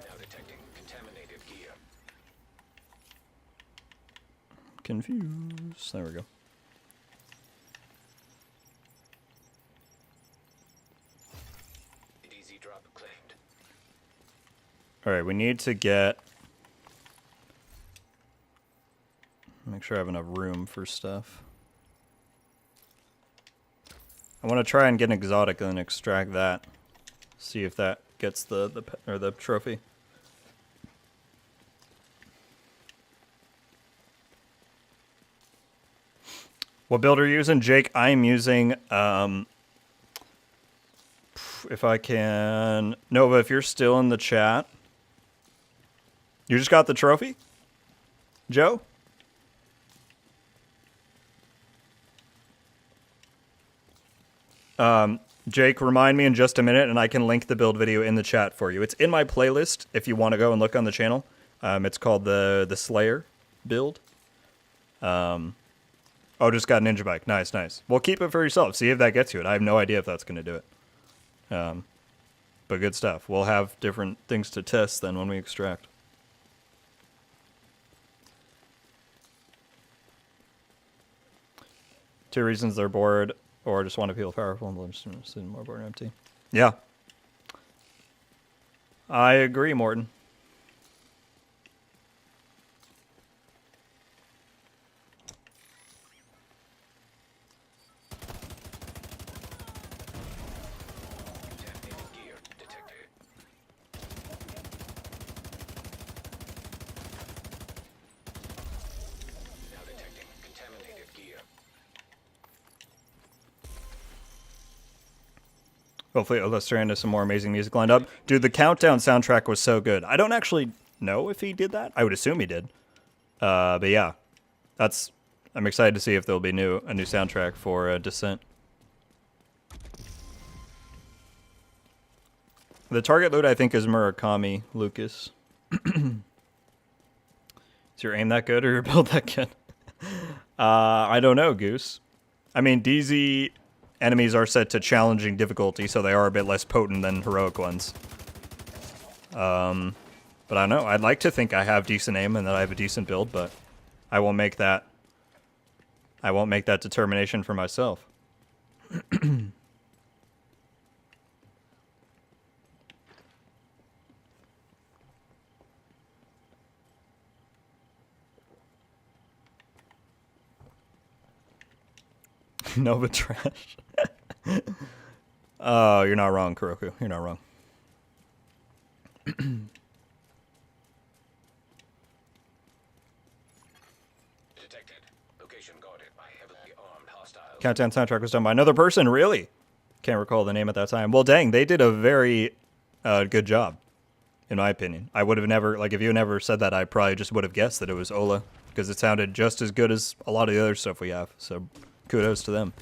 Now detecting contaminated gear. Confused. There we go. DZ drop claimed. Alright, we need to get... Make sure I have enough room for stuff. I want to try and get an exotic and then extract that. See if that gets the trophy. What build are you using, Jake? I am using, if I can... Nova, if you're still in the chat. You just got the trophy? Joe? Jake, remind me in just a minute, and I can link the build video in the chat for you. It's in my playlist if you want to go and look on the channel. It's called the Slayer build. Oh, just got a ninja bike. Nice, nice. Well, keep it for yourself. See if that gets you it. I have no idea if that's going to do it. But good stuff. We'll have different things to test then when we extract. Two reasons: they're bored or just want to feel powerful and just sitting more bored and empty. Yeah. I agree, Morton. Contaminated gear detected. Now detecting contaminated gear. Hopefully Illustrator has some more amazing music lined up. Dude, the Countdown soundtrack was so good. I don't actually know if he did that. I would assume he did. But yeah, I'm excited to see if there'll be a new soundtrack for Descent. The target loot, I think, is Murakami, Lucas. Is your aim that good or your build that good? I don't know, Goose. I mean, DZ enemies are set to challenging difficulty, so they are a bit less potent than heroic ones. But I don't know. I'd like to think I have decent aim and that I have a decent build, but I won't make that determination for myself. Nova trash. Oh, you're not wrong, Kuroku. You're not wrong. Detected. Location guarded by heavily armed hostiles. Countdown soundtrack was done by another person, really? Can't recall the name at that time. Well, dang, they did a very good job, in my opinion. I would have never, like, if you never said that, I probably just would have guessed that it was Ola, because it sounded just as good as a lot of the other stuff we have, so kudos to them.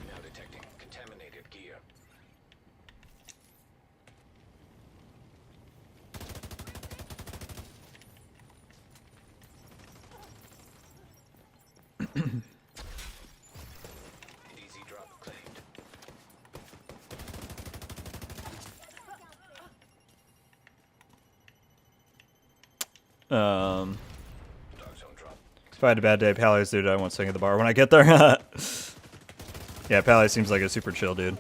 Now detecting contaminated gear. Um, Dark zone drop. if I had a bad day, Pally's dude, I won't sing at the bar when I get there. Yeah, Pally seems like a super chill dude.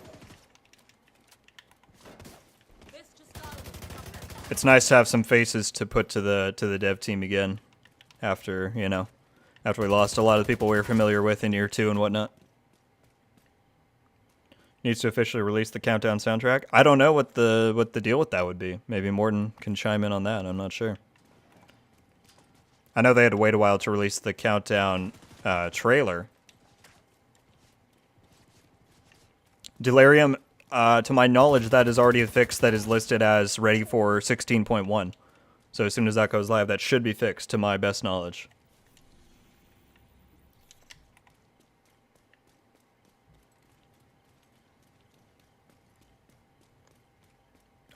This just got It's nice to have some faces to put to the dev team again, after after we lost a lot of the people we were familiar with in year 2 and whatnot. Needs to officially release the Countdown soundtrack. I don't know what the deal with that would be. Maybe Morton can chime in on that. I'm not sure. I know they had to wait a while to release the Countdown trailer. Delirium, to my knowledge, that is already a fix that is listed as ready for 16.1. So as soon as that goes live, that should be fixed, to my best knowledge.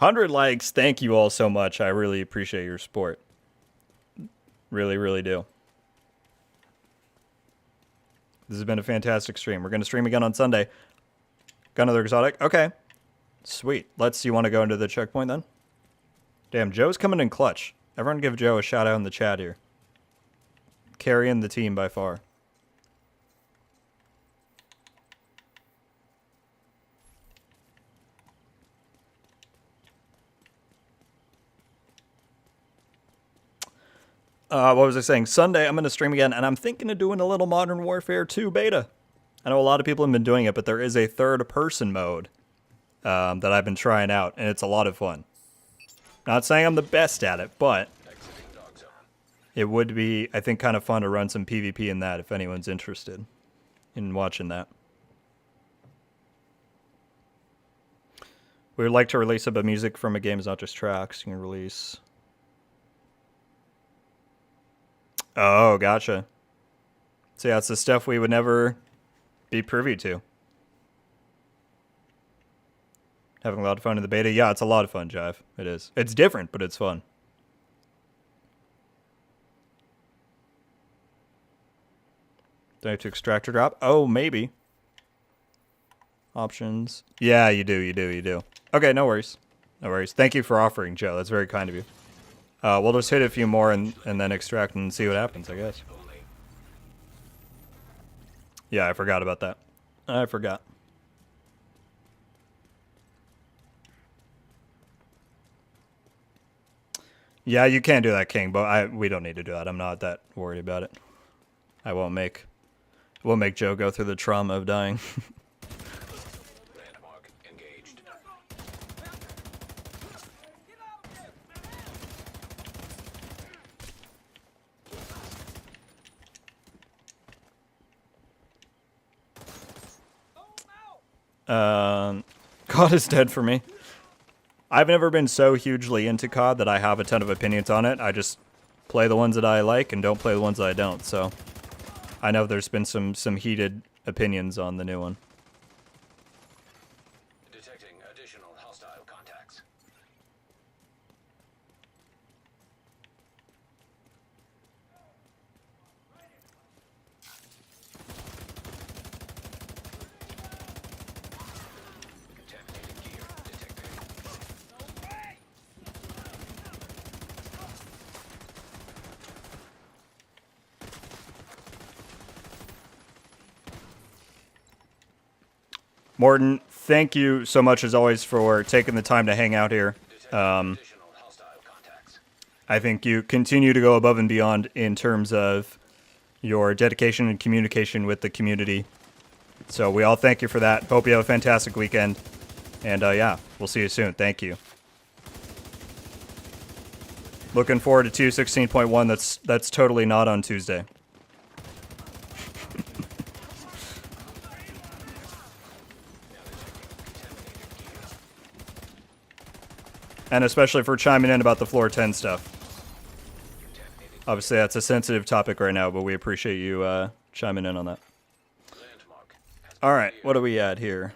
$100 likes. Thank you all so much. I really appreciate your support. Really, really do. This has been a fantastic stream. We're going to stream again on Sunday. Got another exotic? Okay. Sweet. You want to go into the checkpoint then? Damn, Joe's coming in clutch. Everyone give Joe a shout out in the chat here. Carrying the team by far. What was I saying? Sunday, I'm going to stream again, and I'm thinking of doing a little Modern Warfare 2 beta. I know a lot of people have been doing it, but there is a third-person mode that I've been trying out, and it's a lot of fun. Not saying I'm the best at it, but Exiting dark zone. it would be, I think, kind of fun to run some PvP in that if anyone's interested in watching that. We would like to release a bit of music from a game, it's not just tracks. You can release... Oh, gotcha. So yeah, it's the stuff we would never be privy to. Having a lot of fun in the beta? Yeah, it's a lot of fun, Jive. It is. It's different, but it's fun. Do I have to extract or drop? Oh, maybe. Options. Yeah, you do. Okay, no worries. No worries. Thank you for offering, Joe. That's very kind of you. We'll just hit a few more and then extract and see what happens, I guess. Only. Yeah, I forgot about that. I forgot. Yeah, you can do that, King, but we don't need to do that. I'm not that worried about it. I won't make Joe go through the trauma of dying. Landmark engaged. COD is dead for me. I've never been so hugely into COD that I have a ton of opinions on it. I just play the ones that I like and don't play the ones that I don't. So I know there's been some heated opinions on the new one. Detecting additional hostile contacts. Contaminated gear detected. Morton, thank you so much as always for taking the time to hang out here. Additional hostile contacts. I think you continue to go above and beyond in terms of your dedication and communication with the community. So we all thank you for that. Hope you have a fantastic weekend. And yeah, we'll see you soon. Thank you. Looking forward to TU16.1. That's totally not on Tuesday. And especially for chiming in about the floor 10 stuff. Obviously, that's a sensitive topic right now, but we appreciate you chiming in on that. Landmark. All right, what do we add here?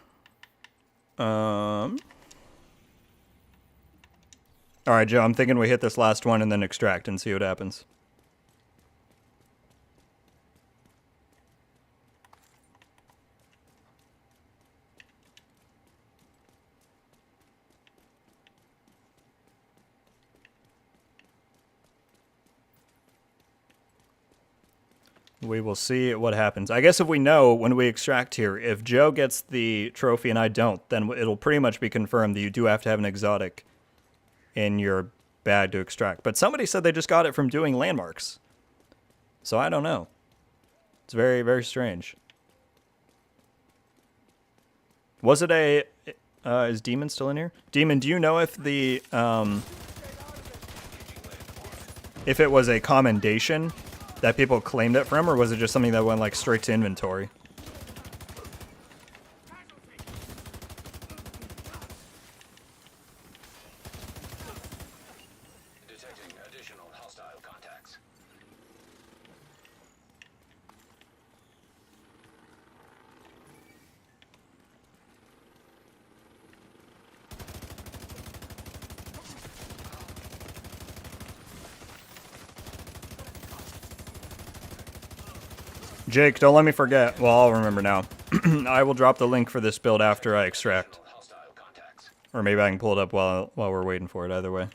All right, Joe, I'm thinking we hit this last one and then extract and see what happens. We will see what happens. I guess if we know when we extract here, if Joe gets the trophy and I don't, then it'll pretty much be confirmed that you do have to have an exotic in your bag to extract. But somebody said they just got it from doing landmarks. So I don't know. It's very, very strange. Was it a... is Demon still in here? Demon, do you know if the... if it was a commendation that people claimed it from, or was it just something that went like straight to inventory? Detecting additional hostile contacts. Jake, don't let me forget. Well, I'll remember now. I will drop the link for this build after I extract. Hostile contacts. Or maybe I can pull it up while we're waiting for it. Either way.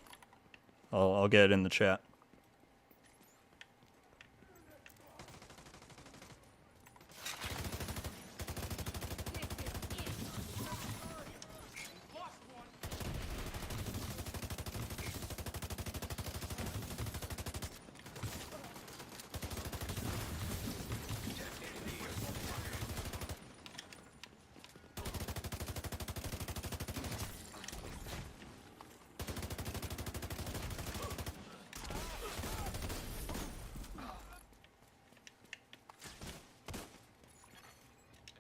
I'll get it in the chat.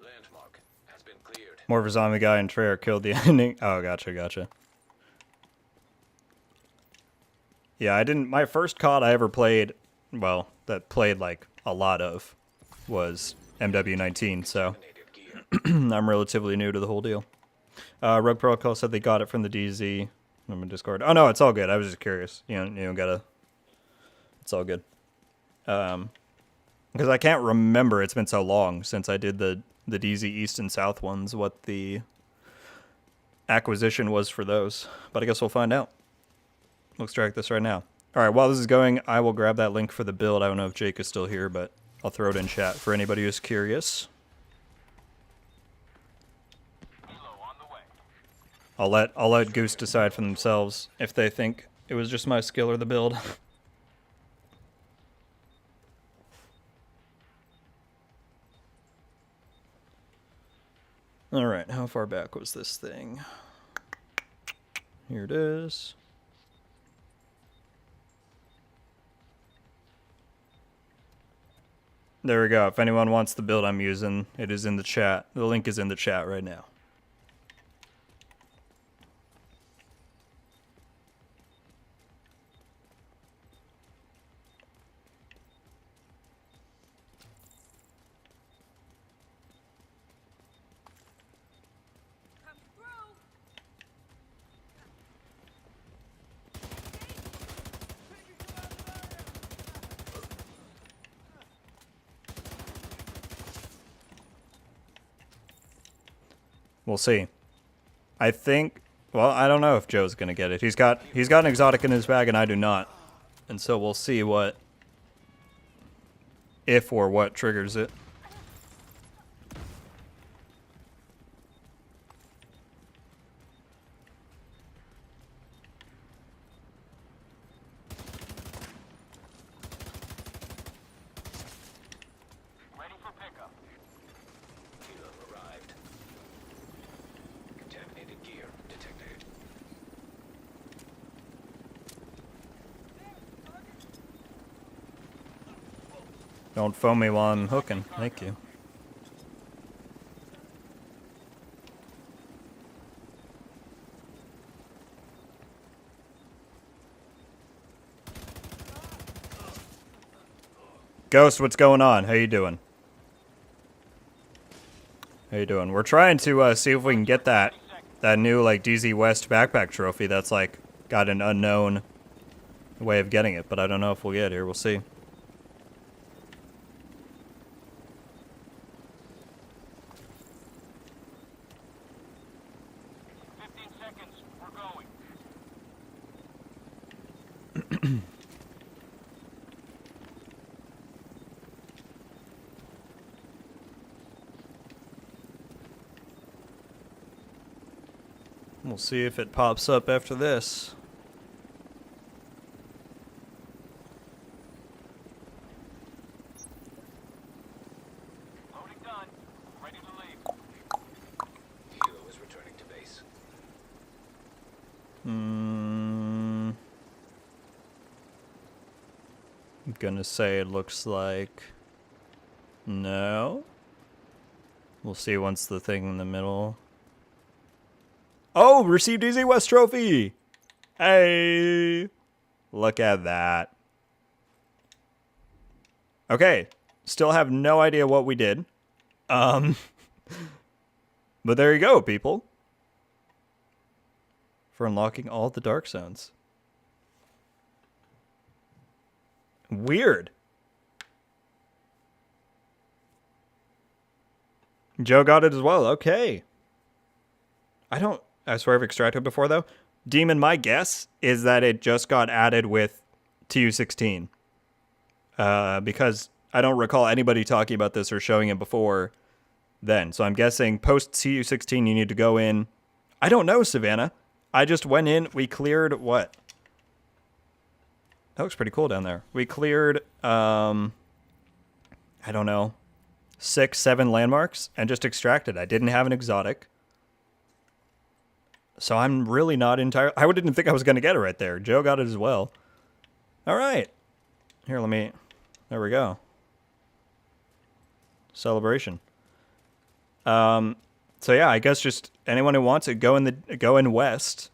Landmark has been cleared. More of a zombie guy and Treyarch killed the ending. Oh, gotcha. Yeah, I didn't... My first COD I ever played, well, that played like a lot of, was MW19, so I'm relatively new to the whole deal. Rogue Protocol said they got it from the DZ. I'm in Discord. Oh, no, it's all good. I was just curious. You don't gotta... It's all good. Because I can't remember, it's been so long since I did the DZ East and South ones, what the acquisition was for those. But I guess we'll find out. We'll extract this right now. Alright, while this is going, I will grab that link for the build. I don't know if Jake is still here, but I'll throw it in chat for anybody who's curious. I'll let Goose decide for themselves if they think it was just my skill or the build. Alright, how far back was this thing? Here it is. There we go. If anyone wants the build I'm using, it is in the chat. The link is in the chat right now. We'll see. I think... Well, I don't know if Joe's going to get it. He's got an exotic in his bag and I do not. And so we'll see what... if or what triggers it. Ready for pickup. Kilo arrived. Contaminated gear detected. Don't foam me while I'm hooking. Thank you. Ghost, what's going on? How you doing? How you doing? We're trying to see if we can get that new like DZ West backpack trophy that's like got an unknown way of getting it, but I don't know if we'll get here. We'll see. We'll see if it pops up after this. Loading done. Ready to leave. Hilo is returning to base. I'm gonna say it looks like... No. We'll see once the thing in the middle... Oh! Received Easy West Trophy! Hey! Look at that. Okay. Still have no idea what we did. But there you go, people. For unlocking all the dark zones. Weird. Joe got it as well. Okay. I swear I've extracted before, though. Demon, my guess is that it just got added with TU16. Because I don't recall anybody talking about this or showing it before then. So I'm guessing post TU16 you need to go in. I don't know, Savannah. I just went in. We cleared what? That looks pretty cool down there. We cleared, I don't know, 6, 7 landmarks and just extracted. I didn't have an exotic. So I'm really not entirely... I didn't think I was going to get it right there. Joe got it as well. All right. Here, let me... There we go. Celebration. So yeah, I guess just anyone who wants it, go in west,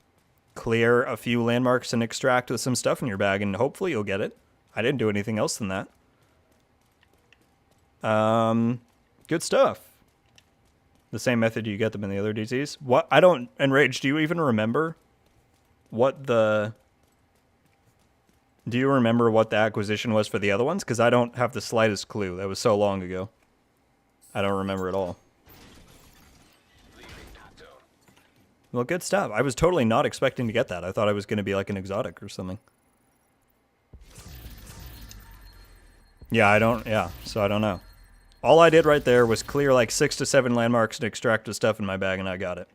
clear a few landmarks and extract with some stuff in your bag, and hopefully you'll get it. I didn't do anything else than that. Good stuff. The same method you get them in the other DCs. What? I don't... Enrage, do you even remember what the... Do you remember what the acquisition was for the other ones? Because I don't have the slightest clue. That was so long ago. I don't remember at all. Well, good stuff. I was totally not expecting to get that. I thought I was going to be like an exotic or something. Yeah, so I don't know. All I did right there was clear like 6 to 7 landmarks and extract the stuff in my bag, and I got it.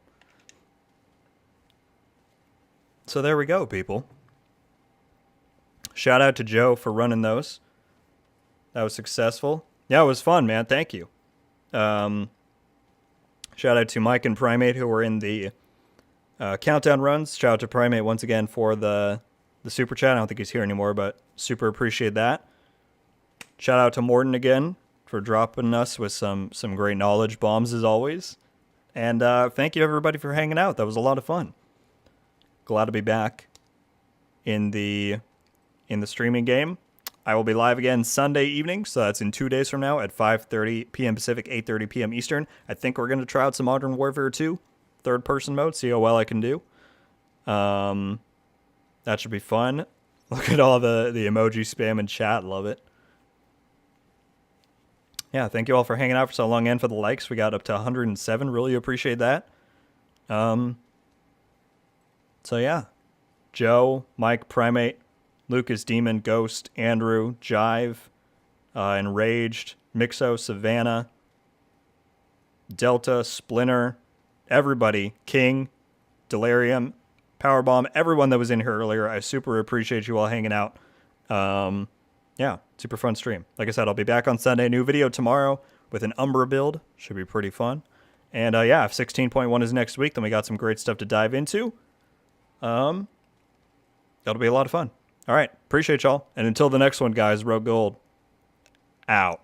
So there we go, people. Shout out to Joe for running those. That was successful. Yeah, it was fun, man. Thank you. Shout out to Mike and Primate who were in the countdown runs. Shout out to Primate once again for the super chat. I don't think he's here anymore, but super appreciate that. Shout out to Morton again for dropping us with some great knowledge bombs as always. And thank you everybody for hanging out. That was a lot of fun. Glad to be back in the streaming game. I will be live again Sunday evening, so that's in 2 days from now at 5:30 p.m. Pacific, 8:30 p.m. Eastern. I think we're going to try out some Modern Warfare 2 third-person mode, see how well I can do. That should be fun. Look at all the emoji spam in chat. Love it. Yeah, thank you all for hanging out for so long and for the likes. We got up to 107. Really appreciate that. So yeah. Joe, Mike, Primate, Lucas, Demon, Ghost, Andrew, Jive, Enraged, Mixo, Savannah, Delta, Splinter, everybody, King, Delirium, Powerbomb, everyone that was in here earlier. I super appreciate you all hanging out. Yeah, super fun stream. Like I said, I'll be back on Sunday. New video tomorrow with an Umbra build. Should be pretty fun. And yeah, if 16.1 is next week, then we got some great stuff to dive into. That'll be a lot of fun. All right, appreciate y'all. And until the next one, guys, Rogue Gold out.